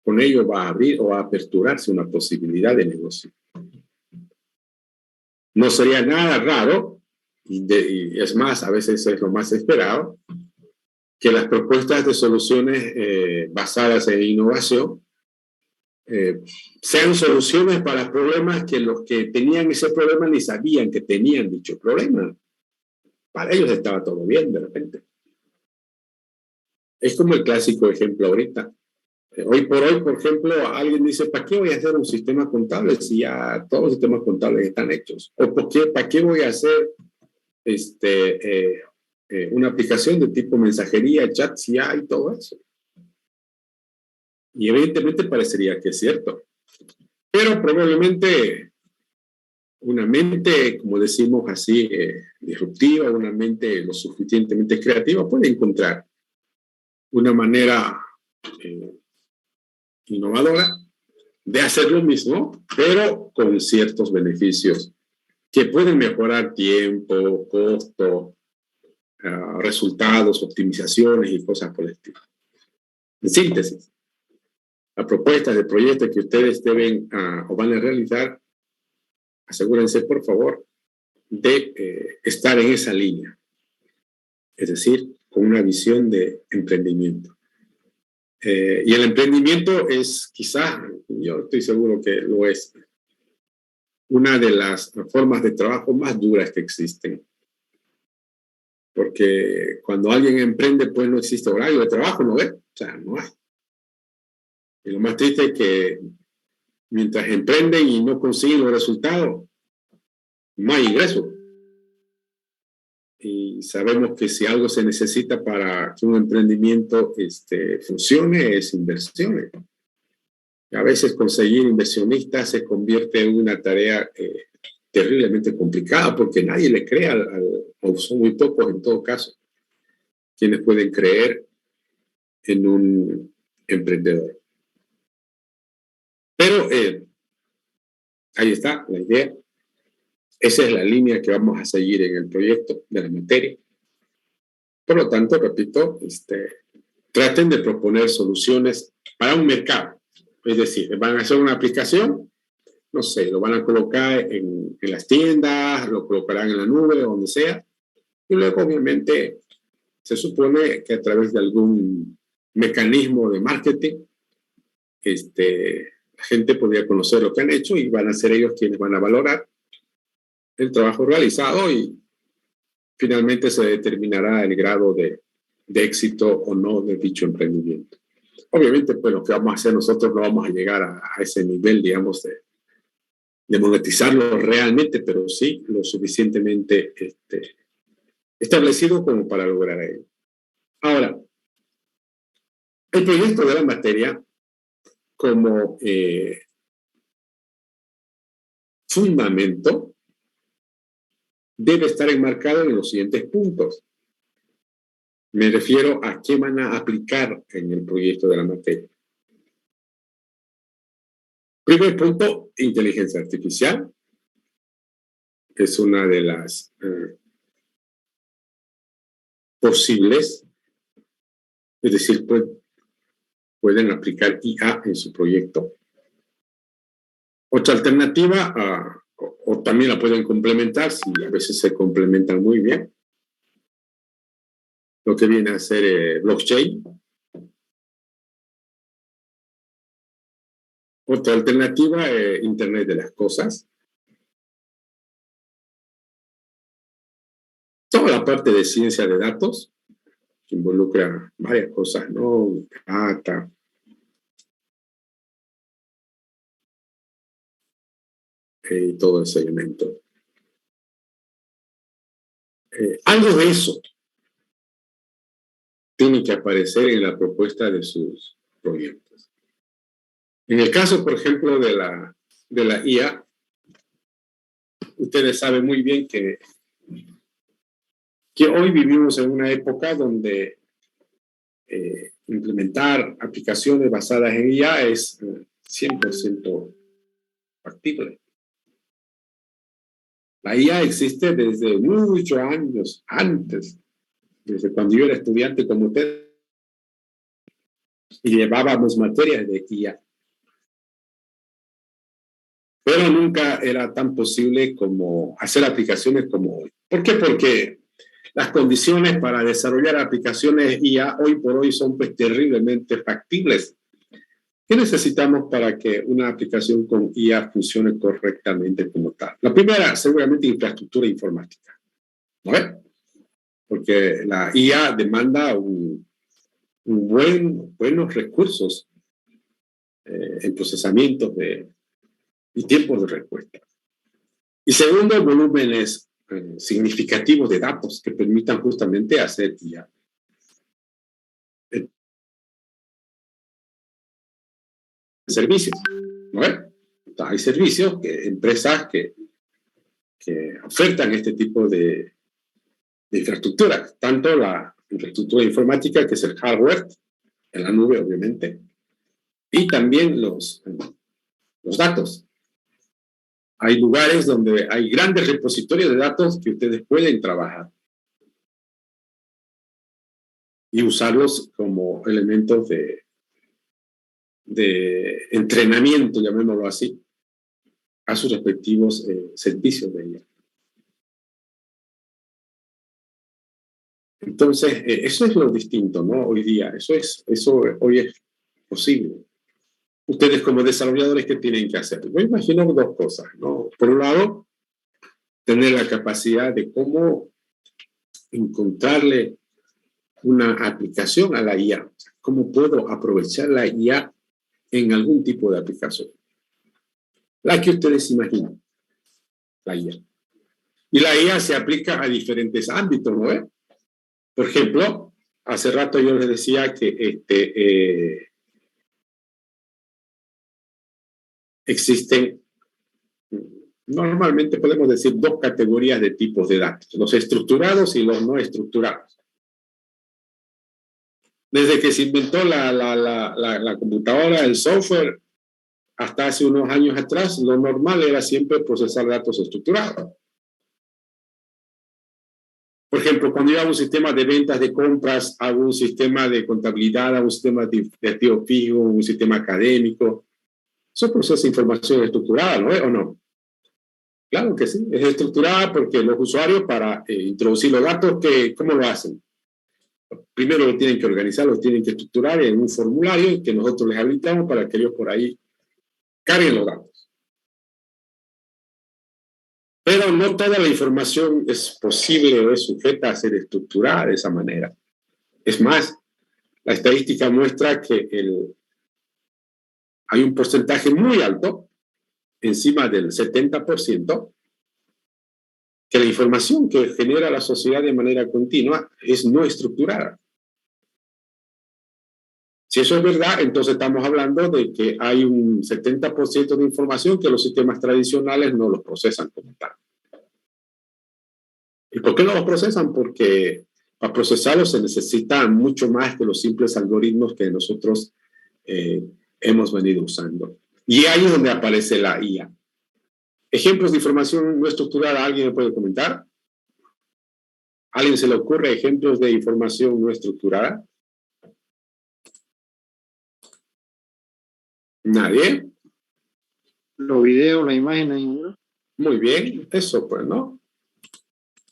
con ello va a abrir o a aperturarse una posibilidad de negocio. No sería nada raro, y es más, a veces es lo más esperado, que las propuestas de soluciones basadas en innovación sean soluciones para problemas que los que tenían ese problema ni sabían que tenían dicho problema. Para ellos estaba todo bien de repente. Es como el clásico ejemplo ahorita. Hoy por hoy, por ejemplo, alguien dice, ¿para qué voy a hacer un sistema contable si ya todos los sistemas contables están hechos? ¿O para qué voy a hacer una aplicación de tipo mensajería, chat, si ya hay todo eso? Y evidentemente parecería que es cierto. Pero probablemente una mente, como decimos así, disruptiva, una mente lo suficientemente creativa puede encontrar una manera innovadora de hacer lo mismo, pero con ciertos beneficios que pueden mejorar tiempo, costo, resultados, optimizaciones y cosas por el estilo. En síntesis, las propuestas de proyectos que ustedes deben o van a realizar, asegúrense, por favor, de estar en esa línea. Es decir, con una visión de emprendimiento. Y el emprendimiento es quizá, yo estoy seguro que lo es, una de las formas de trabajo más duras que existen. Porque cuando alguien emprende, pues no existe horario de trabajo, ¿no ves? O sea, no hay. Y lo más triste es que mientras emprenden y no consiguen los resultados, no hay ingreso. Y sabemos que si algo se necesita para que un emprendimiento funcione, es inversiones. Y a veces conseguir inversionistas se convierte en una tarea terriblemente complicada porque nadie le cree, o son muy pocos en todo caso, quienes pueden creer en un emprendedor. Pero ahí está la idea. Esa es la línea que vamos a seguir en el proyecto de la materia. Por lo tanto, repito, traten de proponer soluciones para un mercado. Es decir, van a hacer una aplicación, no sé, lo van a colocar en las tiendas, lo colocarán en la nube, donde sea, y luego, obviamente, se supone que a través de algún mecanismo de marketing, la gente podría conocer lo que han hecho y van a ser ellos quienes van a valorar el trabajo realizado y finalmente se determinará el grado de éxito o no de dicho emprendimiento. Obviamente, pues lo que vamos a hacer nosotros no vamos a llegar a ese nivel, digamos, de monetizarlo realmente, pero sí lo suficientemente establecido como para lograr ello. Ahora, el proyecto de la materia como fundamento debe estar enmarcado en los siguientes puntos. Me refiero a qué van a aplicar en el proyecto de la materia. Primer punto, inteligencia artificial. Es una de las posibles, es decir, pueden aplicar IA en su proyecto. Otra alternativa, o también la pueden complementar, si a veces se complementan muy bien, lo que viene a ser blockchain. Otra alternativa, Internet de las cosas. Toda la parte de ciencia de datos, que involucra varias cosas, ¿no? Data. Y todo ese elemento. Algo de eso tiene que aparecer en la propuesta de sus proyectos. En el caso, por ejemplo, de la IA, ustedes saben muy bien que hoy vivimos en una época donde implementar aplicaciones basadas en IA es 100% factible. La IA existe desde muchos años antes, desde cuando yo era estudiante como usted, y llevábamos materias de IA. Pero nunca era tan posible como hacer aplicaciones como hoy. ¿Por qué? Porque las condiciones para desarrollar aplicaciones IA hoy por hoy son pues terriblemente factibles. ¿Qué necesitamos para que una aplicación con IA funcione correctamente como tal? La primera, seguramente, infraestructura informática, ¿no es? Porque la IA demanda buenos recursos en procesamiento y tiempos de respuesta. Y segundo, volúmenes significativos de datos que permitan justamente hacer IA. Servicios, ¿no es? Hay servicios, empresas que ofertan este tipo de infraestructura, tanto la infraestructura informática, que es el hardware, en la nube, obviamente, y también los datos. Hay lugares donde hay grandes repositorios de datos que ustedes pueden trabajar y usarlos como elementos de entrenamiento, llamémoslo así, a sus respectivos servicios de IA. Entonces, eso es lo distinto, ¿no? Hoy día, eso hoy es posible. Ustedes como desarrolladores, ¿qué tienen que hacer? Yo imagino dos cosas, ¿no? Por un lado, tener la capacidad de cómo encontrarle una aplicación a la IA. ¿Cómo puedo aprovechar la IA en algún tipo de aplicación? La que ustedes imaginan, la IA. Y la IA se aplica a diferentes ámbitos, ¿no? Por ejemplo, hace rato yo les decía que existen, normalmente podemos decir, dos categorías de tipos de datos, los estructurados y los no estructurados. Desde que se inventó la computadora, el software, hasta hace unos años atrás, lo normal era siempre procesar datos estructurados. Por ejemplo, cuando yo hago un sistema de ventas, de compras, hago un sistema de contabilidad, hago un sistema de activo fijo, un sistema académico, eso procesa información estructurada, ¿no? ¿O no? Claro que sí, es estructurada porque los usuarios para introducir los datos, ¿cómo lo hacen? Primero lo tienen que organizar, lo tienen que estructurar en un formulario que nosotros les habilitamos para que ellos por ahí carguen los datos. Pero no toda la información es posible o es sujeta a ser estructurada de esa manera. Es más, la estadística muestra que hay un porcentaje muy alto, encima del 70%, que la información que genera la sociedad de manera continua es no estructurada. Si eso es verdad, entonces estamos hablando de que hay un 70% de información que los sistemas tradicionales no los procesan como tal. ¿Y por qué no los procesan? Porque para procesarlos se necesita mucho más que los simples algoritmos que nosotros hemos venido usando. Y ahí es donde aparece la IA. ¿Ejemplos de información no estructurada? ¿Alguien me puede comentar? ¿A alguien se le ocurre ejemplos de información no estructurada? ¿Nadie? Los videos, las imágenes, ¿no? Muy bien, eso pues, ¿no?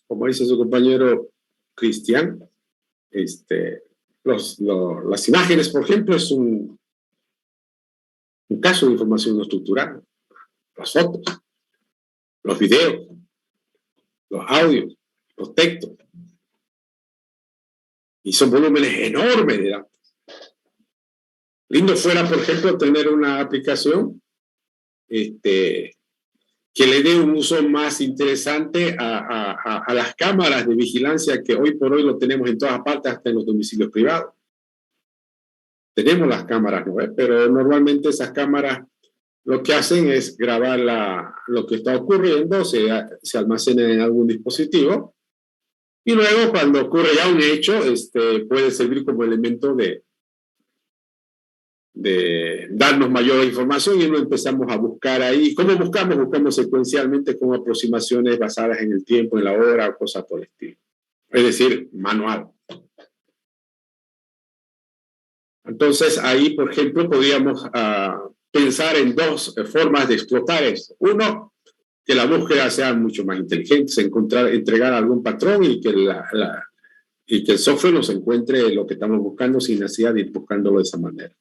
Como dice su compañero Cristian, las imágenes, por ejemplo, es un caso de información no estructurada. Las fotos, los videos, los audios, los textos. Y son volúmenes enormes de datos. Lindo fuera, por ejemplo, tener una aplicación que le dé un uso más interesante a las cámaras de vigilancia que hoy por hoy lo tenemos en todas partes, hasta en los domicilios privados. Tenemos las cámaras, ¿no? Pero normalmente esas cámaras lo que hacen es grabar lo que está ocurriendo, se almacena en algún dispositivo y luego cuando ocurre ya un hecho, puede servir como elemento de darnos mayor información y luego empezamos a buscar ahí. ¿Cómo buscamos? Buscamos secuencialmente con aproximaciones basadas en el tiempo, en la hora o cosas por el estilo. Es decir, manual. Entonces, ahí, por ejemplo, podríamos pensar en dos formas de explotar esto. Uno, que la búsqueda sea mucho más inteligente, entregar algún patrón y que el software nos encuentre lo que estamos buscando sin necesidad de ir buscándolo de esa manera.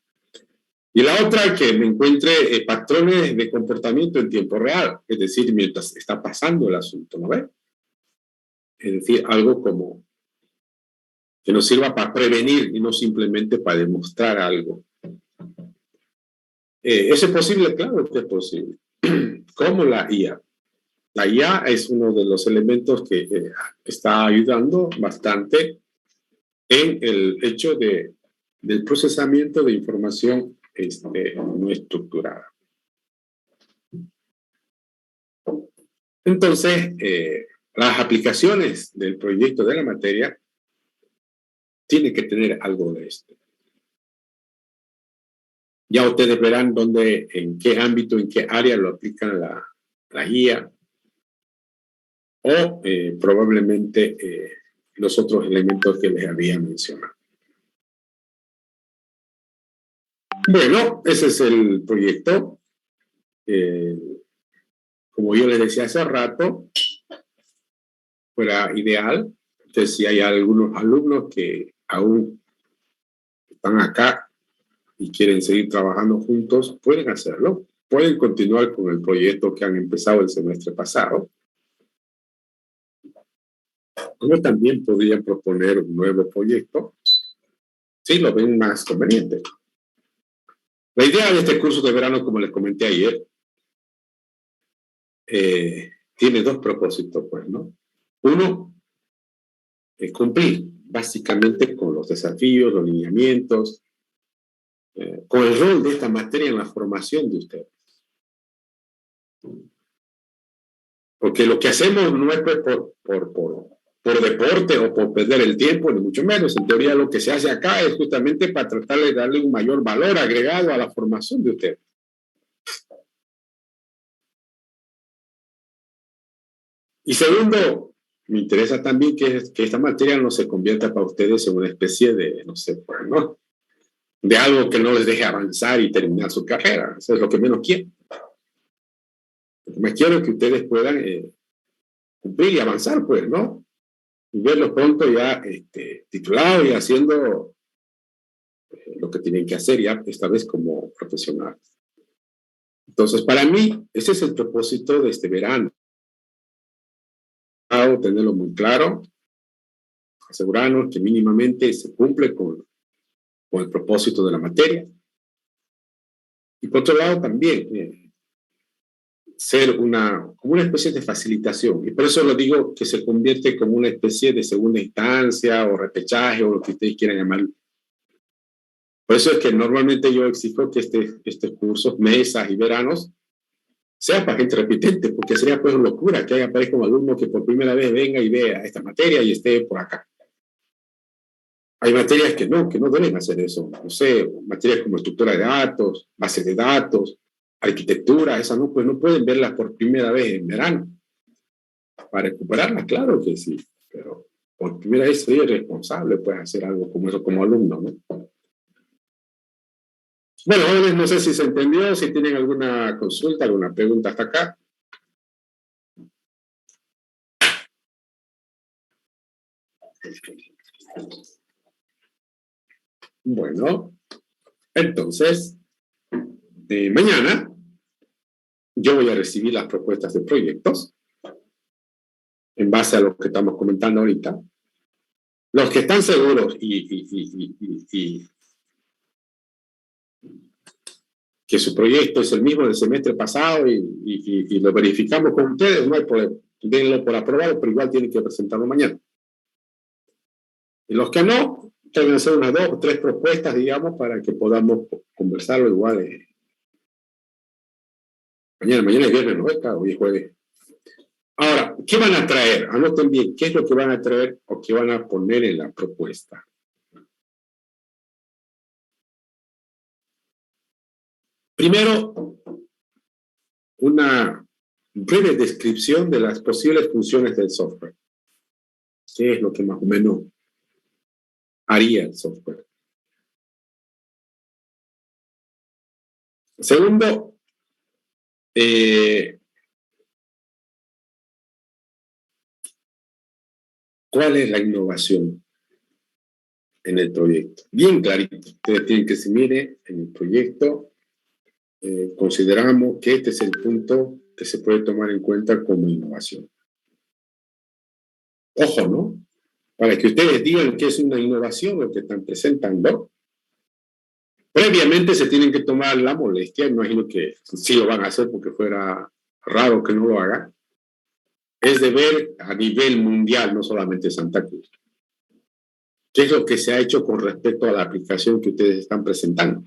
Y la otra, que me encuentre patrones de comportamiento en tiempo real, es decir, mientras está pasando el asunto, ¿no ve? Es decir, algo como que nos sirva para prevenir y no simplemente para demostrar algo. ¿Eso es posible? Claro que es posible. ¿Cómo la IA? La IA es uno de los elementos que está ayudando bastante en el hecho del procesamiento de información no estructurada. Entonces, las aplicaciones del proyecto de la materia tienen que tener algo de esto. Ya ustedes verán en qué ámbito, en qué área lo aplican la IA o probablemente los otros elementos que les había mencionado. Bueno, ese es el proyecto. Como yo les decía hace rato, fuera ideal que si hay algunos alumnos que aún están acá y quieren seguir trabajando juntos, pueden hacerlo. Pueden continuar con el proyecto que han empezado el semestre pasado. Como también podrían proponer un nuevo proyecto si lo ven más conveniente. La idea de este curso de verano, como les comenté ayer, tiene dos propósitos, pues, ¿no? Uno, cumplir básicamente con los desafíos, los lineamientos, con el rol de esta materia en la formación de ustedes. Porque lo que hacemos no es por deporte o por perder el tiempo, ni mucho menos. En teoría lo que se hace acá es justamente para tratar de darle un mayor valor agregado a la formación de ustedes. Y segundo, me interesa también que esta materia no se convierta para ustedes en una especie de, no sé, pues, ¿no? De algo que no les deje avanzar y terminar su carrera. Eso es lo que menos quiero. Lo que más quiero es que ustedes puedan cumplir y avanzar, pues, ¿no? Y verlo pronto ya titulado y haciendo lo que tienen que hacer ya esta vez como profesionales. Entonces, para mí, ese es el propósito de este verano. Tenerlo muy claro, asegurarnos que mínimamente se cumple con el propósito de la materia. Y por otro lado también ser como una especie de facilitación. Y por eso lo digo que se convierte como una especie de segunda instancia o repechaje o lo que ustedes quieran llamar. Por eso es que normalmente yo exijo que estos cursos, mesas y veranos, sea para gente repitente, porque sería pues locura que aparezca un alumno que por primera vez venga y vea esta materia y esté por acá. Hay materias que no deben hacer eso. No sé, materias como estructura de datos, base de datos, arquitectura, esas no pueden verlas por primera vez en verano. Para recuperarlas, claro que sí, pero por primera vez sería irresponsable pues hacer algo como eso como alumno, ¿no? Bueno, jóvenes, no sé si se entendió, si tienen alguna consulta, alguna pregunta hasta acá. Bueno, entonces, mañana yo voy a recibir las propuestas de proyectos en base a lo que estamos comentando ahorita. Los que están seguros y que su proyecto es el mismo del semestre pasado y lo verificamos con ustedes, no hay problema. Denlo por aprobado, pero igual tienen que presentarlo mañana. Y los que no, deben hacer unas 2 o 3 propuestas, digamos, para que podamos conversarlo igual. Mañana es viernes, ¿no? Hoy es jueves. Ahora, ¿qué van a traer? Anoten bien, ¿qué es lo que van a traer o qué van a poner en la propuesta? Primero, una breve descripción de las posibles funciones del software. ¿Qué es lo que más o menos haría el software? Segundo, ¿cuál es la innovación en el proyecto? Bien clarito. Ustedes tienen que decir, mire, en el proyecto consideramos que este es el punto que se puede tomar en cuenta como innovación. Ojo, ¿no? Para que ustedes digan que es una innovación lo que están presentando, previamente se tienen que tomar la molestia, imagino que sí lo van a hacer porque fuera raro que no lo hagan, es de ver a nivel mundial, no solamente Santa Cruz, qué es lo que se ha hecho con respecto a la aplicación que ustedes están presentando.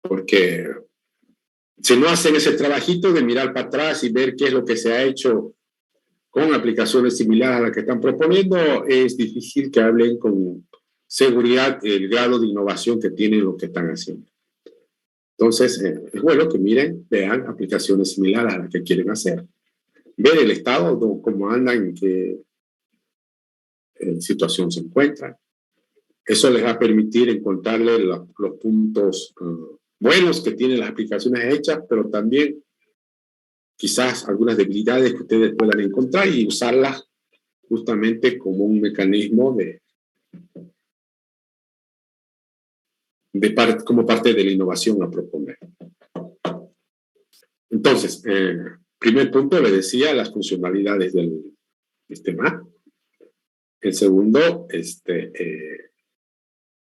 Porque si no hacen ese trabajito de mirar para atrás y ver qué es lo que se ha hecho con aplicaciones similares a las que están proponiendo, es difícil que hablen con seguridad el grado de innovación que tienen lo que están haciendo. Entonces, es bueno que miren, vean aplicaciones similares a las que quieren hacer. Ver el estado, cómo andan, en qué situación se encuentran. Eso les va a permitir encontrarle los puntos buenos que tienen las aplicaciones hechas, pero también quizás algunas debilidades que ustedes puedan encontrar y usarlas justamente como un mecanismo como parte de la innovación a proponer. Entonces, primer punto, le decía las funcionalidades del sistema. El segundo,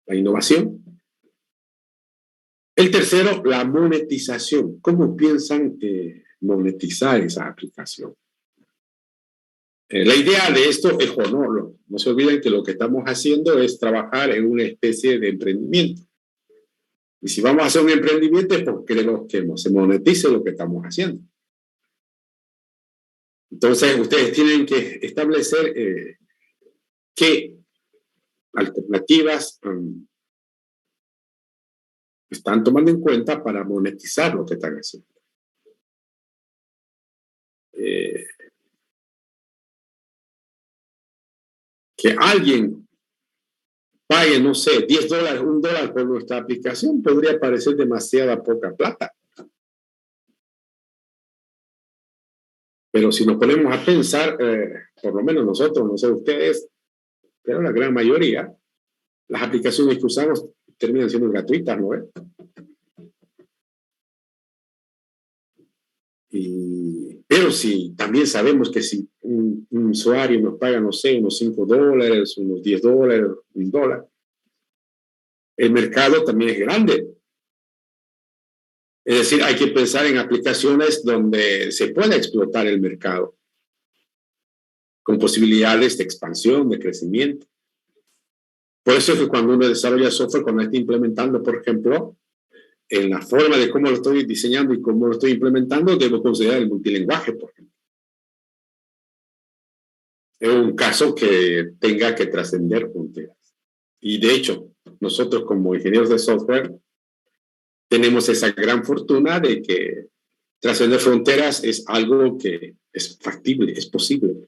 la innovación. El tercero, la monetización. ¿Cómo piensan monetizar esa aplicación? La idea de esto es no se olviden que lo que estamos haciendo es trabajar en una especie de emprendimiento. Y si vamos a hacer un emprendimiento es porque queremos que se monetice lo que estamos haciendo. Entonces, ustedes tienen que establecer qué alternativas están tomando en cuenta para monetizar lo que están haciendo. Que alguien pague, no sé, $10, $1 por nuestra aplicación podría parecer demasiada poca plata. Pero si nos ponemos a pensar, por lo menos nosotros, no sé ustedes, pero la gran mayoría, las aplicaciones que usamos terminan siendo gratuitas, ¿no? Pero si también sabemos que si un usuario nos paga, no sé, unos $5, unos $10, $1, el mercado también es grande. Es decir, hay que pensar en aplicaciones donde se pueda explotar el mercado con posibilidades de expansión, de crecimiento. Por eso es que cuando uno desarrolla software, cuando está implementando, por ejemplo, en la forma de cómo lo estoy diseñando y cómo lo estoy implementando, debo considerar el multilingüaje, por ejemplo. Es un caso que tenga que trascender fronteras. Y de hecho, nosotros como ingenieros de software tenemos esa gran fortuna de que trascender fronteras es algo que es factible, es posible.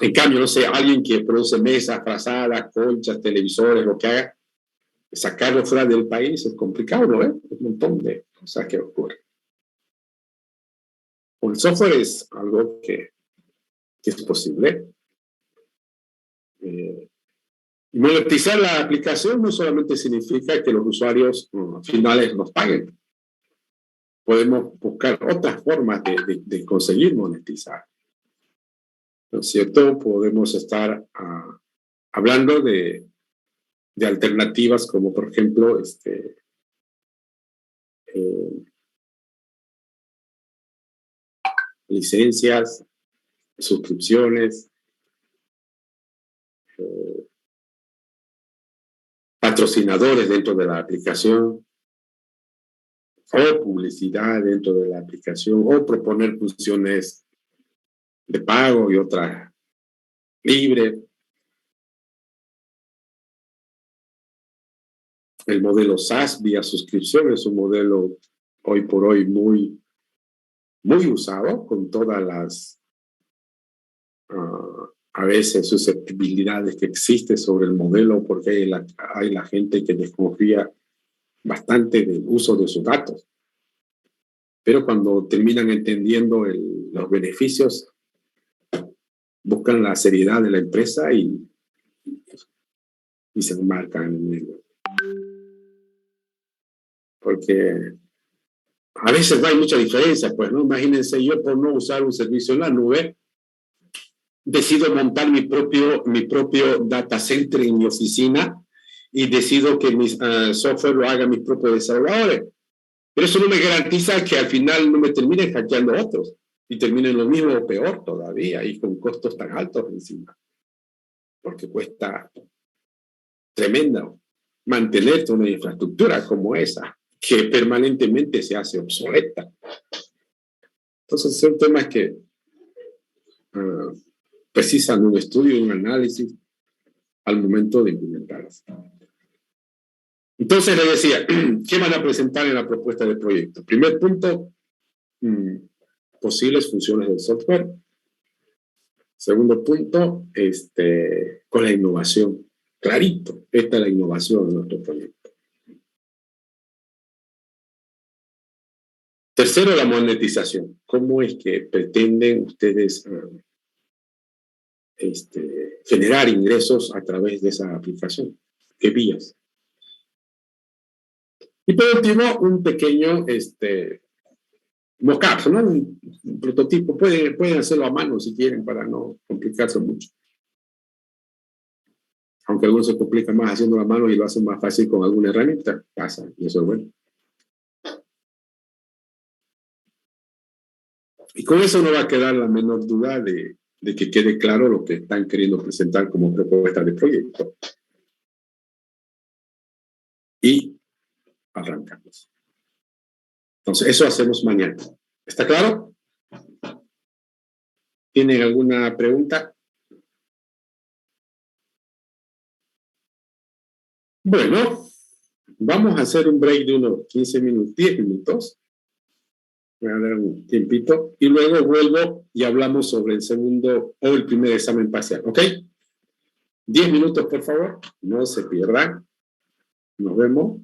En cambio, no sé, alguien que produce mesas, frazadas, conchas, televisores, lo que haga, sacarlo fuera del país es complicado, ¿no? Un montón de cosas que ocurren. Con el software es algo que es posible. Monetizar la aplicación no solamente significa que los usuarios finales nos paguen. Podemos buscar otras formas de conseguir monetizar. ¿No es cierto? Podemos estar hablando de alternativas como, por ejemplo, licencias, suscripciones, patrocinadores dentro de la aplicación, o publicidad dentro de la aplicación, o proponer funciones de pago y otras libre. El modelo SaaS vía suscripción es un modelo hoy por hoy muy usado, con todas las a veces susceptibilidades que existen sobre el modelo, porque hay la gente que desconfía bastante del uso de sus datos. Pero cuando terminan entendiendo los beneficios, buscan la seriedad de la empresa y se enmarcan en ello. Porque a veces no hay mucha diferencia, pues, ¿no? Imagínense, yo por no usar un servicio en la nube, decido montar mi propio data center en mi oficina y decido que mi software lo haga mis propios desarrolladores. Pero eso no me garantiza que al final no me terminen hackeando otros y terminen lo mismo o peor todavía y con costos tan altos encima. Porque cuesta tremendo mantener una infraestructura como esa, que permanentemente se hace obsoleta. Entonces son temas que precisan un estudio y un análisis al momento de implementarlas. Entonces le decía, ¿qué van a presentar en la propuesta de proyecto? Primer punto, posibles funciones del software. Segundo punto, con la innovación. Clarito, esta es la innovación de nuestro proyecto. Tercero, la monetización. ¿Cómo es que pretenden ustedes generar ingresos a través de esa aplicación? ¿Qué vías? Y por último, un pequeño mock-up, ¿no? Un prototipo. Pueden hacerlo a mano si quieren para no complicarse mucho. Aunque algunos se complican más haciendo a mano y lo hacen más fácil con alguna herramienta, pasa, y eso es bueno. Y con eso no va a quedar la menor duda de que quede claro lo que están queriendo presentar como propuesta de proyecto. Y arrancamos. Entonces, eso hacemos mañana. ¿Está claro? ¿Tienen alguna pregunta? Bueno, vamos a hacer un break de unos 15 minutos, 10 minutos. Voy a dar un tiempito y luego vuelvo y hablamos sobre el segundo o el primer examen parcial. ¿Ok? 10 minutos, por favor. No se pierdan. Nos vemos.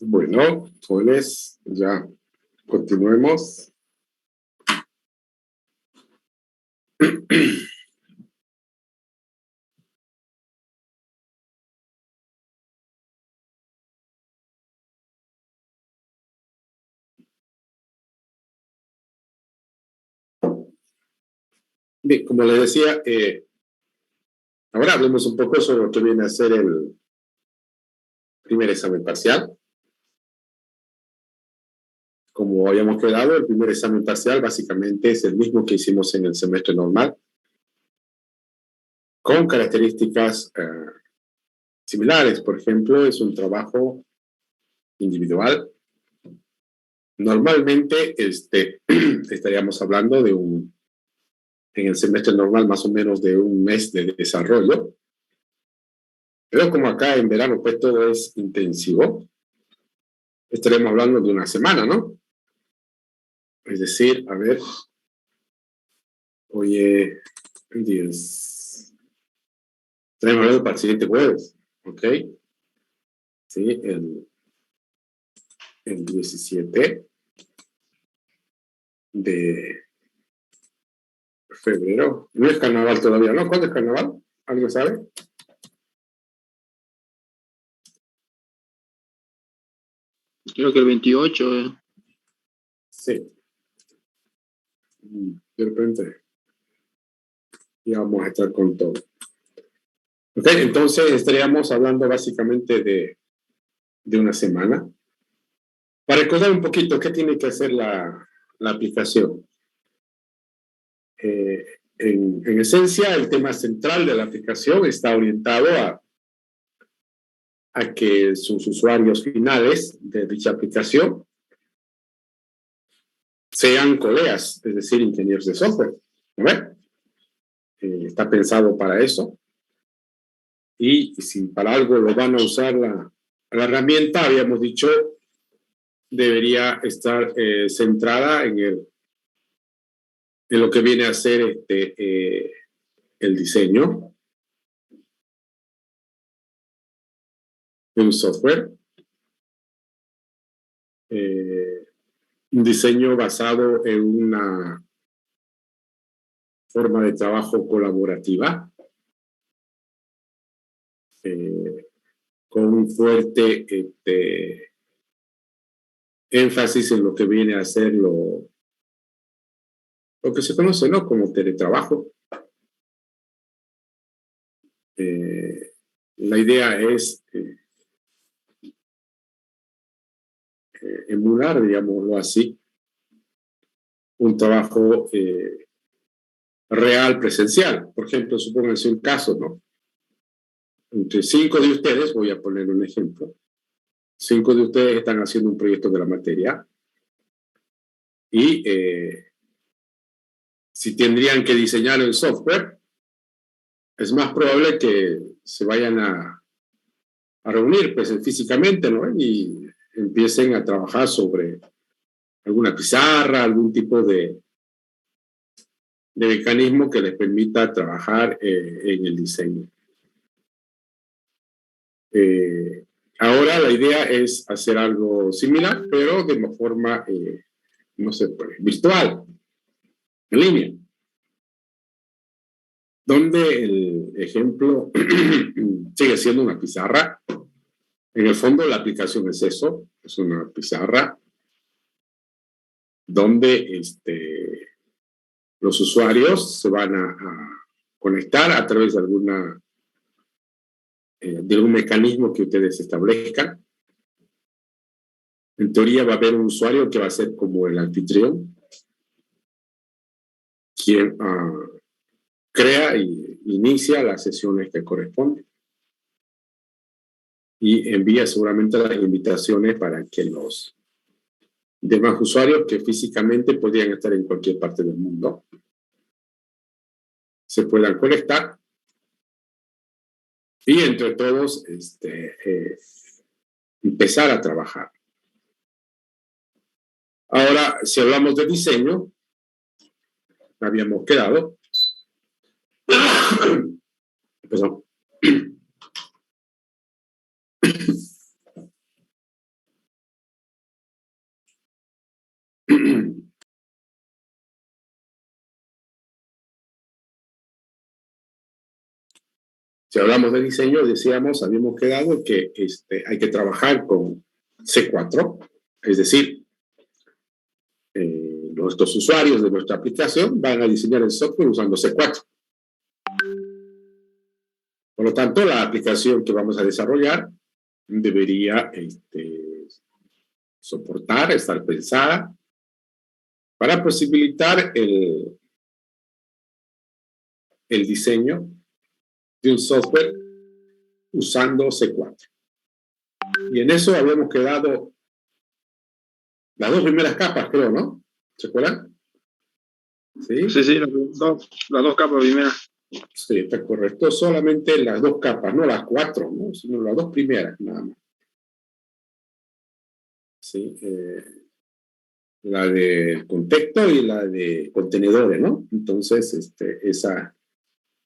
Bueno, jóvenes, ya continuemos. Bien, como les decía, ahora hablemos un poco sobre lo que viene a ser el primer examen parcial. Como habíamos quedado, el primer examen parcial básicamente es el mismo que hicimos en el semestre normal, con características similares. Por ejemplo, es un trabajo individual. Normalmente estaríamos hablando de en el semestre normal más o menos de un mes de desarrollo. Pero como acá en verano pues todo es intensivo, estaremos hablando de una semana, ¿no? Es decir, a ver, oye, 10. Estaremos hablando para el siguiente jueves, ¿ok? Sí, el 17 de febrero. No es carnaval todavía, ¿no? ¿Cuándo es carnaval? ¿Alguien sabe? Creo que el 28. Sí. De repente ya vamos a estar con todo. Ok, entonces estaríamos hablando básicamente de una semana. Para recordar un poquito, ¿qué tiene que hacer la aplicación? En esencia, el tema central de la aplicación está orientado a que sus usuarios finales de dicha aplicación sean colegas, es decir, ingenieros de software. ¿No? Está pensado para eso. Y si para algo lo van a usar la herramienta, habíamos dicho, debería estar centrada en lo que viene a ser el diseño de un software. Un diseño basado en una forma de trabajo colaborativa, con un fuerte énfasis en lo que viene a ser lo que se conoce, ¿no?, como teletrabajo. La idea es emular, digámoslo así, un trabajo real, presencial. Por ejemplo, supónganse un caso, ¿no? Entre 5 de ustedes, voy a poner un ejemplo, 5 de ustedes están haciendo un proyecto de la materia y si tendrían que diseñar el software, es más probable que se vayan a reunir pues, físicamente, ¿no? Y empiecen a trabajar sobre alguna pizarra, algún tipo de mecanismo que les permita trabajar en el diseño. Ahora la idea es hacer algo similar, pero de una forma, no sé, virtual, en línea. Donde el ejemplo sigue siendo una pizarra. En el fondo la aplicación es eso, es una pizarra donde los usuarios se van a conectar a través de algún mecanismo que ustedes establezcan. En teoría va a haber un usuario que va a ser como el anfitrión, quien crea e inicia las sesiones que corresponden y envía seguramente las invitaciones para que los demás usuarios que físicamente podrían estar en cualquier parte del mundo se puedan conectar y entre todos empezar a trabajar. Ahora, si hablamos de diseño, habíamos quedado perdón. Si hablamos de diseño, habíamos quedado que hay que trabajar con C4, es decir, nuestros usuarios de nuestra aplicación van a diseñar el software usando C4. Por lo tanto, la aplicación que vamos a desarrollar debería soportar, estar pensada para posibilitar el diseño de un software usando C4. Y en eso habíamos quedado las 2 primeras capas, creo, ¿no? ¿Se acuerdan? Sí, Sí, las dos capas primeras. Sí, está correcto. Solamente las 2 capas, no las 4, ¿no? Sino las 2 primeras, nada más. Sí, la de contexto y la de contenedores, ¿no? Entonces,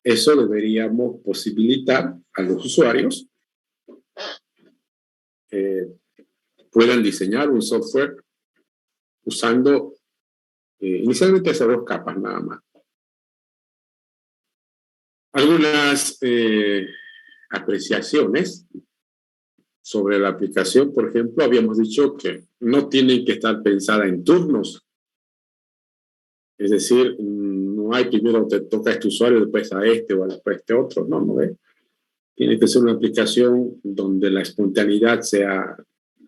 eso deberíamos posibilitar a los usuarios que puedan diseñar un software usando inicialmente esas 2 capas, nada más. Algunas apreciaciones sobre la aplicación, por ejemplo, habíamos dicho que no tienen que estar pensada en turnos. Es decir, no hay primero te toca a este usuario, después a este o después a este otro. No ve. Tiene que ser una aplicación donde la espontaneidad sea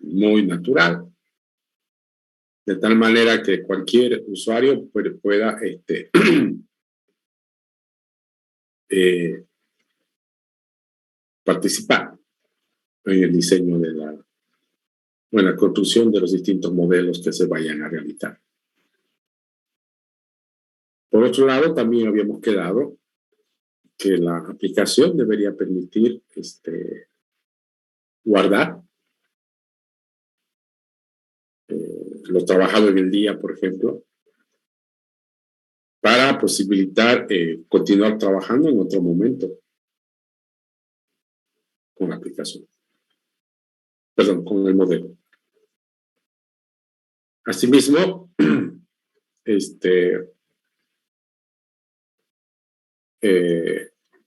muy natural. De tal manera que cualquier usuario pueda participar en el diseño de la construcción de los distintos modelos que se vayan a realizar. Por otro lado, también habíamos quedado que la aplicación debería permitir guardar lo trabajado en el día, por ejemplo, para posibilitar continuar trabajando en otro momento con la aplicación. Perdón, con el modelo. Asimismo,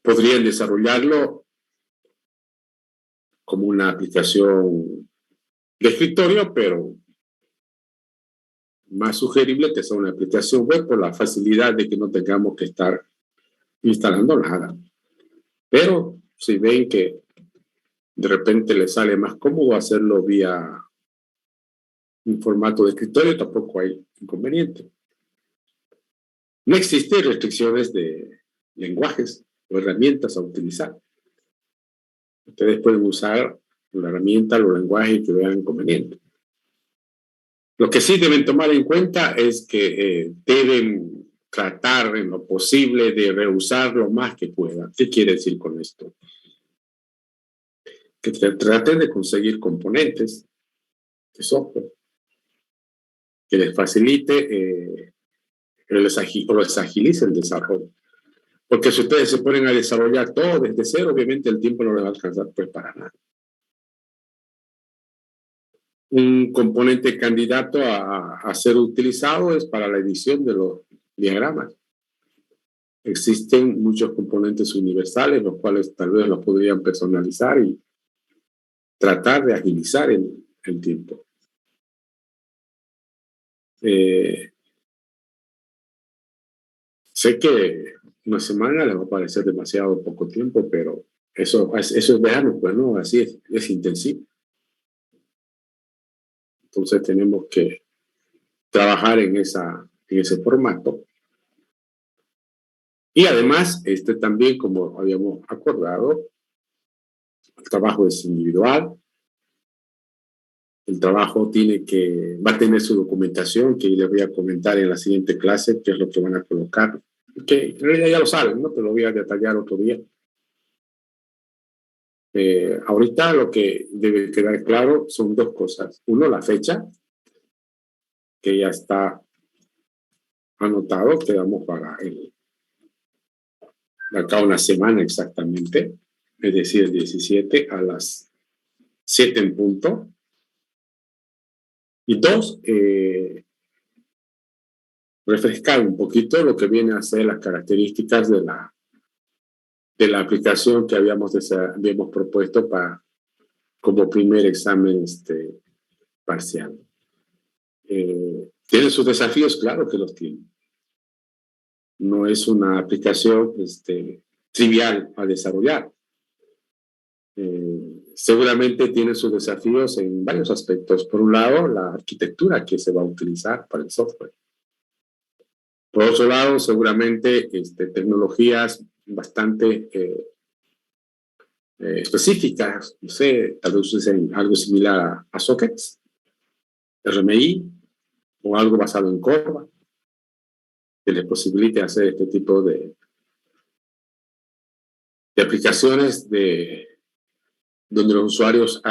podrían desarrollarlo como una aplicación de escritorio, pero más sugerible que sea una aplicación web por la facilidad de que no tengamos que estar instalando nada. Pero si ven que de repente les sale más cómodo hacerlo vía un formato de escritorio, tampoco hay inconveniente. No existen restricciones de lenguajes o herramientas a utilizar. Ustedes pueden usar la herramienta, los lenguajes que vean conveniente. Lo que sí deben tomar en cuenta es que deben tratar en lo posible de reusar lo más que puedan. ¿Qué quiere decir con esto? Que traten de conseguir componentes de software que les facilite o les agilice el desarrollo. Porque si ustedes se ponen a desarrollar todo desde cero, obviamente el tiempo no les va a alcanzar pues para nada. Un componente candidato a ser utilizado es para la edición de los diagramas. Existen muchos componentes universales, los cuales tal vez los podrían personalizar y tratar de agilizar el tiempo. Sé que una semana les va a parecer demasiado poco tiempo, pero eso es verano, pues no, así es intensivo. Entonces tenemos que trabajar en ese formato. Y además, también, como habíamos acordado, el trabajo es individual. El trabajo va a tener su documentación, que les voy a comentar en la siguiente clase, qué es lo que van a colocar. Que en realidad ya lo saben, ¿no? Pero lo voy a detallar otro día. Ahorita lo que debe quedar claro son dos cosas. Uno, la fecha, que ya está anotado, quedamos para acá una semana exactamente, es decir, el 17 a las 7 en punto. Y dos, refrescar un poquito lo que viene a ser las características de la aplicación que habíamos propuesto como primer examen parcial. ¿Tiene sus desafíos? Claro que los tiene. No es una aplicación trivial a desarrollar. Seguramente tiene sus desafíos en varios aspectos. Por un lado, la arquitectura que se va a utilizar para el software. Por otro lado, seguramente tecnologías bastante específicas, no sé, tal vez usen algo similar a sockets, RMI, o algo basado en CORBA, que les posibilite hacer este tipo de aplicaciones donde los usuarios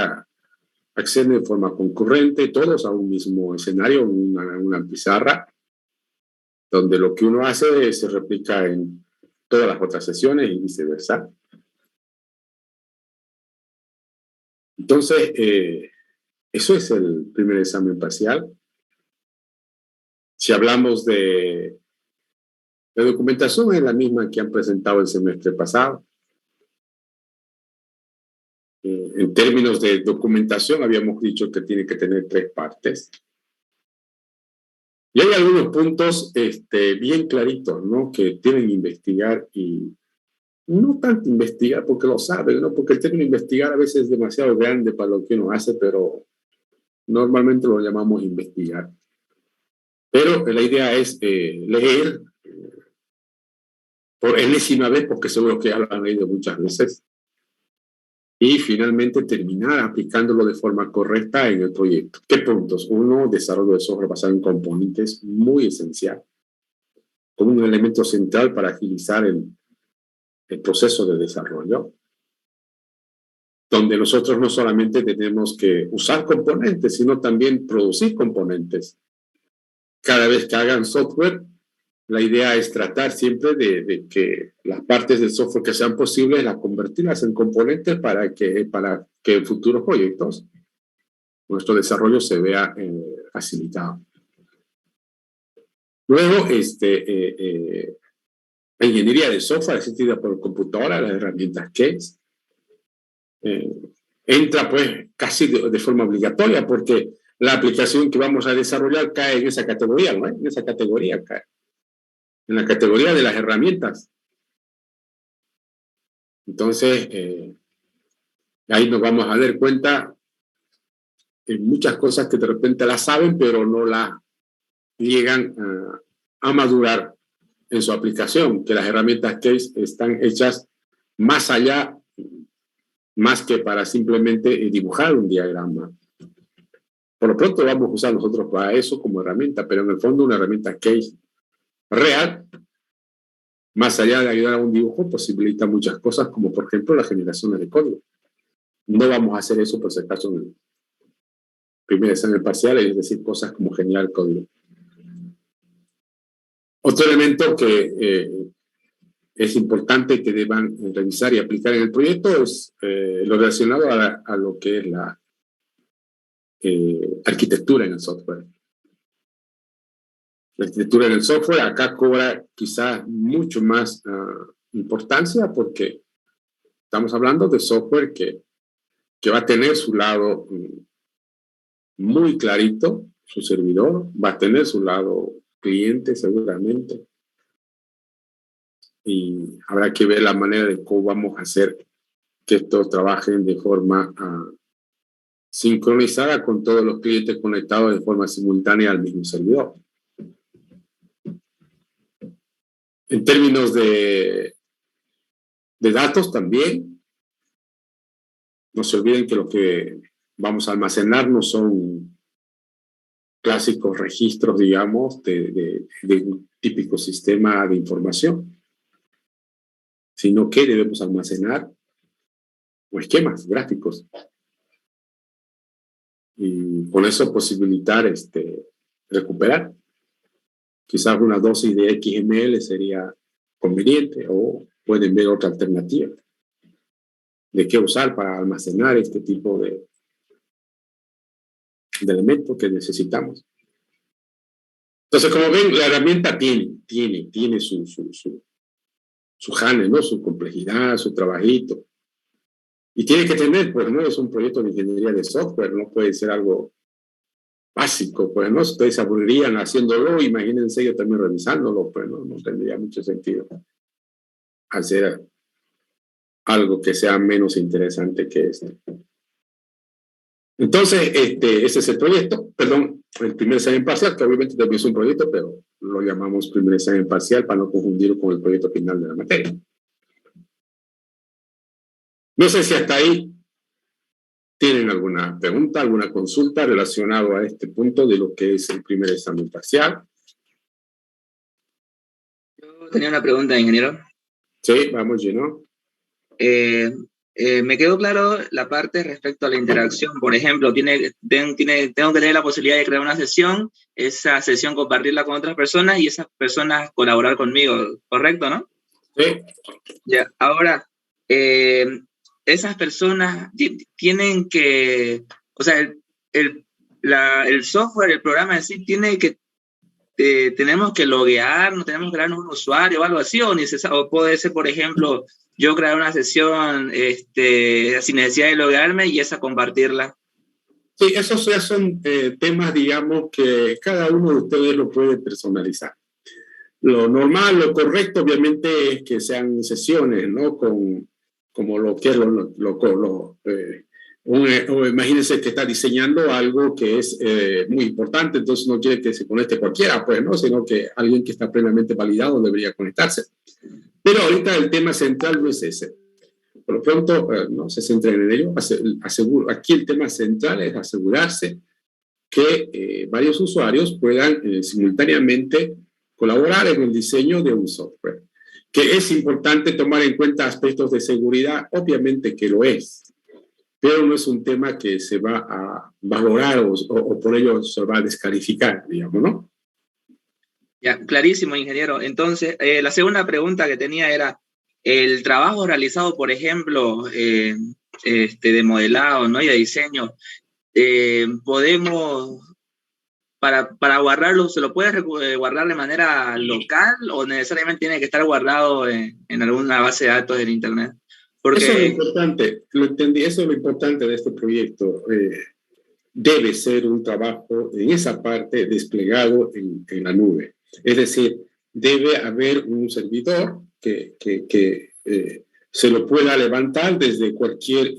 acceden de forma concurrente, todos a un mismo escenario, una pizarra, donde lo que uno hace se replica en todas las otras sesiones y viceversa. Entonces, eso es el primer examen parcial. Si hablamos de documentación, es la misma que han presentado el semestre pasado. En términos de documentación, habíamos dicho que tiene que tener 3 partes. Y hay algunos puntos bien claritos, ¿no? Que tienen que investigar y no tanto investigar porque lo saben, ¿no? Porque el término investigar a veces es demasiado grande para lo que uno hace, pero normalmente lo llamamos investigar. Pero la idea es leer por enésima vez, porque seguro que ya lo han leído muchas veces, y finalmente terminar aplicándolo de forma correcta en el proyecto. ¿Qué puntos? Uno, desarrollo de software basado en componentes, muy esencial, como un elemento central para agilizar el proceso de desarrollo, donde nosotros no solamente tenemos que usar componentes, sino también producir componentes. Cada vez que hagan software, la idea es tratar siempre de que las partes del software que sean posibles, las convertirlas en componentes para que en futuros proyectos nuestro desarrollo se vea facilitado. Luego, la ingeniería de software asistida por computadora, las herramientas CASE, entra pues casi de forma obligatoria, porque la aplicación que vamos a desarrollar cae en esa categoría, ¿no? En esa categoría cae. En la categoría de las herramientas. Entonces, ahí nos vamos a dar cuenta en muchas cosas que de repente las saben, pero no las llegan a madurar en su aplicación, que las herramientas Case están hechas más allá, más que para simplemente dibujar un diagrama. Por lo pronto vamos a usar nosotros para eso como herramienta, pero en el fondo una herramienta Case real, más allá de ayudar a un dibujo, posibilita muchas cosas, como por ejemplo la generación de código. No vamos a hacer eso por si acaso en el primer examen parcial, es decir, cosas como generar código. Otro elemento que es importante que deban revisar y aplicar en el proyecto es lo relacionado a lo que es la arquitectura en el software. La arquitectura en el software acá cobra quizás mucho más importancia porque estamos hablando de software que va a tener su lado muy clarito, su servidor, va a tener su lado cliente seguramente. Y habrá que ver la manera de cómo vamos a hacer que estos trabajen de forma sincronizada con todos los clientes conectados de forma simultánea al mismo servidor. En términos de datos también, no se olviden que lo que vamos a almacenar no son clásicos registros, digamos, de un típico sistema de información, sino que debemos almacenar esquemas gráficos y con eso posibilitar recuperar. Quizás una dosis de XML sería conveniente o pueden ver otra alternativa de qué usar para almacenar este tipo de elementos que necesitamos. Entonces, como ven, la herramienta tiene su jale, ¿no? Su complejidad, su trabajito. Y tiene que tener, pues, no es un proyecto de ingeniería de software, no puede ser algo básico, pues, ¿no? Ustedes se aburrirían haciéndolo, imagínense yo también revisándolo, pues, no tendría mucho sentido hacer algo que sea menos interesante que este. Entonces, ese es el proyecto, perdón, el primer examen parcial, que obviamente también es un proyecto, pero lo llamamos primer examen parcial para no confundirlo con el proyecto final de la materia. No sé si hasta ahí tienen alguna pregunta, alguna consulta relacionada a este punto de lo que es el primer examen parcial. Yo tenía una pregunta, ingeniero. Sí, vamos, Gino. Me quedó claro la parte respecto a la interacción. Por ejemplo, tengo que tener la posibilidad de crear una sesión, esa sesión compartirla con otras personas y esas personas colaborar conmigo, ¿correcto, no? Sí. Ya, ahora, esas personas tienen que, o sea, el software, el programa en sí tiene que, tenemos que loguear, no tenemos que crear un usuario o algo así, o puede ser, por ejemplo, yo crear una sesión sin necesidad de loguearme y esa compartirla. Sí, esos ya son temas, digamos, que cada uno de ustedes lo puede personalizar. Lo normal, lo correcto, obviamente, es que sean sesiones, ¿no? Como lo que es o imagínense que está diseñando algo que es muy importante, entonces no quiere que se conecte cualquiera, pues, ¿no? Sino que alguien que está plenamente validado debería conectarse. Pero ahorita el tema central no es ese. Por lo pronto, no se centren en ello. Aquí el tema central es asegurarse que varios usuarios puedan simultáneamente colaborar en el diseño de un software. Que es importante tomar en cuenta aspectos de seguridad, obviamente que lo es, pero no es un tema que se va a valorar o por ello se va a descalificar, digamos, ¿no? Ya, clarísimo, ingeniero. Entonces, la segunda pregunta que tenía era, el trabajo realizado, por ejemplo, de modelado, ¿no? Y de diseño, podemos, para guardarlo, ¿se lo puede guardar de manera local o necesariamente tiene que estar guardado en alguna base de datos del Internet? Porque eso es lo importante, lo entendí, eso es lo importante de este proyecto. Debe ser un trabajo en esa parte desplegado en la nube. Es decir, debe haber un servidor que se lo pueda levantar desde cualquier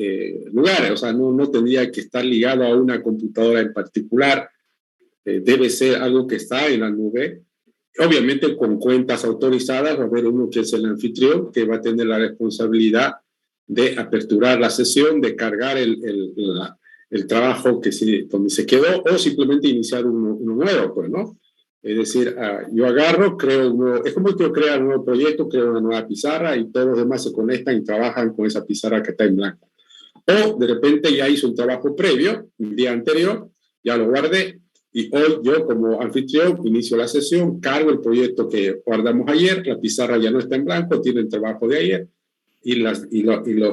lugar. O sea, no tendría que estar ligado a una computadora en particular. Debe ser algo que está en la nube obviamente con cuentas autorizadas. Va a haber uno que es el anfitrión, que va a tener la responsabilidad de aperturar la sesión, de cargar el trabajo donde se quedó, o simplemente iniciar uno nuevo, pues, ¿no? Es decir, yo agarro, es como que yo creo un nuevo proyecto, creo una nueva pizarra y todos los demás se conectan y trabajan con esa pizarra que está en blanco. O de repente ya hice un trabajo previo, el día anterior, ya lo guardé, y hoy yo como anfitrión inicio la sesión, cargo el proyecto que guardamos ayer, la pizarra ya no está en blanco, tiene el trabajo de ayer, y los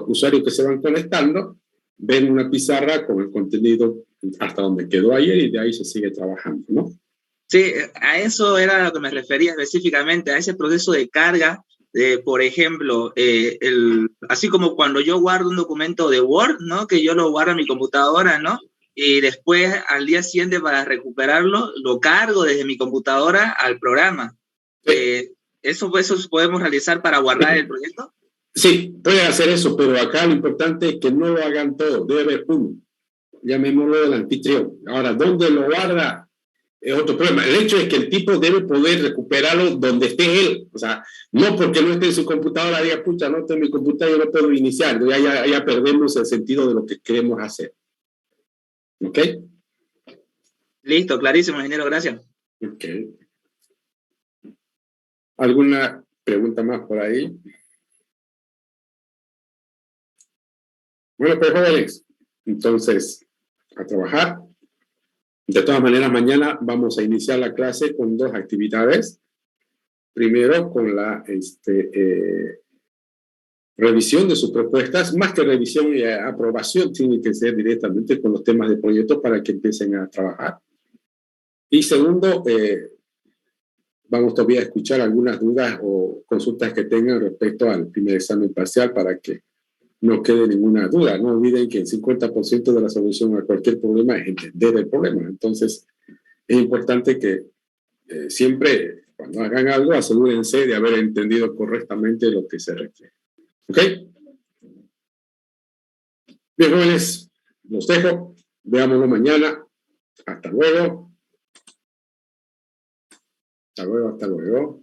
usuarios que se van conectando ven una pizarra con el contenido hasta donde quedó ayer y de ahí se sigue trabajando, ¿no? Sí, a eso era a lo que me refería específicamente, a ese proceso de carga. Por ejemplo, así como cuando yo guardo un documento de Word, ¿no? Que yo lo guardo en mi computadora, ¿no? Y después al día siguiente para recuperarlo, lo cargo desde mi computadora al programa. Sí. ¿Eso podemos realizar para guardar el proyecto? Sí, pueden hacer eso, pero acá lo importante es que no lo hagan todo, debe haber uno, llamémoslo el anfitrión. Ahora, ¿dónde lo guarda? Es otro problema. El hecho es que el tipo debe poder recuperarlo donde esté él. O sea, no porque no esté en su computadora, diga, pucha, no tengo mi computadora, yo no puedo iniciar. Ya perdemos el sentido de lo que queremos hacer. ¿Ok? Listo, clarísimo, ingeniero, gracias. Ok. ¿Alguna pregunta más por ahí? Bueno, pues jóvenes, entonces, a trabajar. De todas maneras, mañana vamos a iniciar la clase con 2 actividades. Primero, con la revisión de sus propuestas, más que revisión y aprobación, tiene que ser directamente con los temas de proyecto para que empiecen a trabajar. Y segundo, vamos todavía a escuchar algunas dudas o consultas que tengan respecto al primer examen parcial para que no quede ninguna duda. No olviden que el 50% de la solución a cualquier problema es entender el problema. Entonces, es importante que siempre, cuando hagan algo, asegúrense de haber entendido correctamente lo que se requiere. ¿Ok? Bien, jóvenes, los dejo. Veámoslo mañana. Hasta luego. Hasta luego, hasta luego.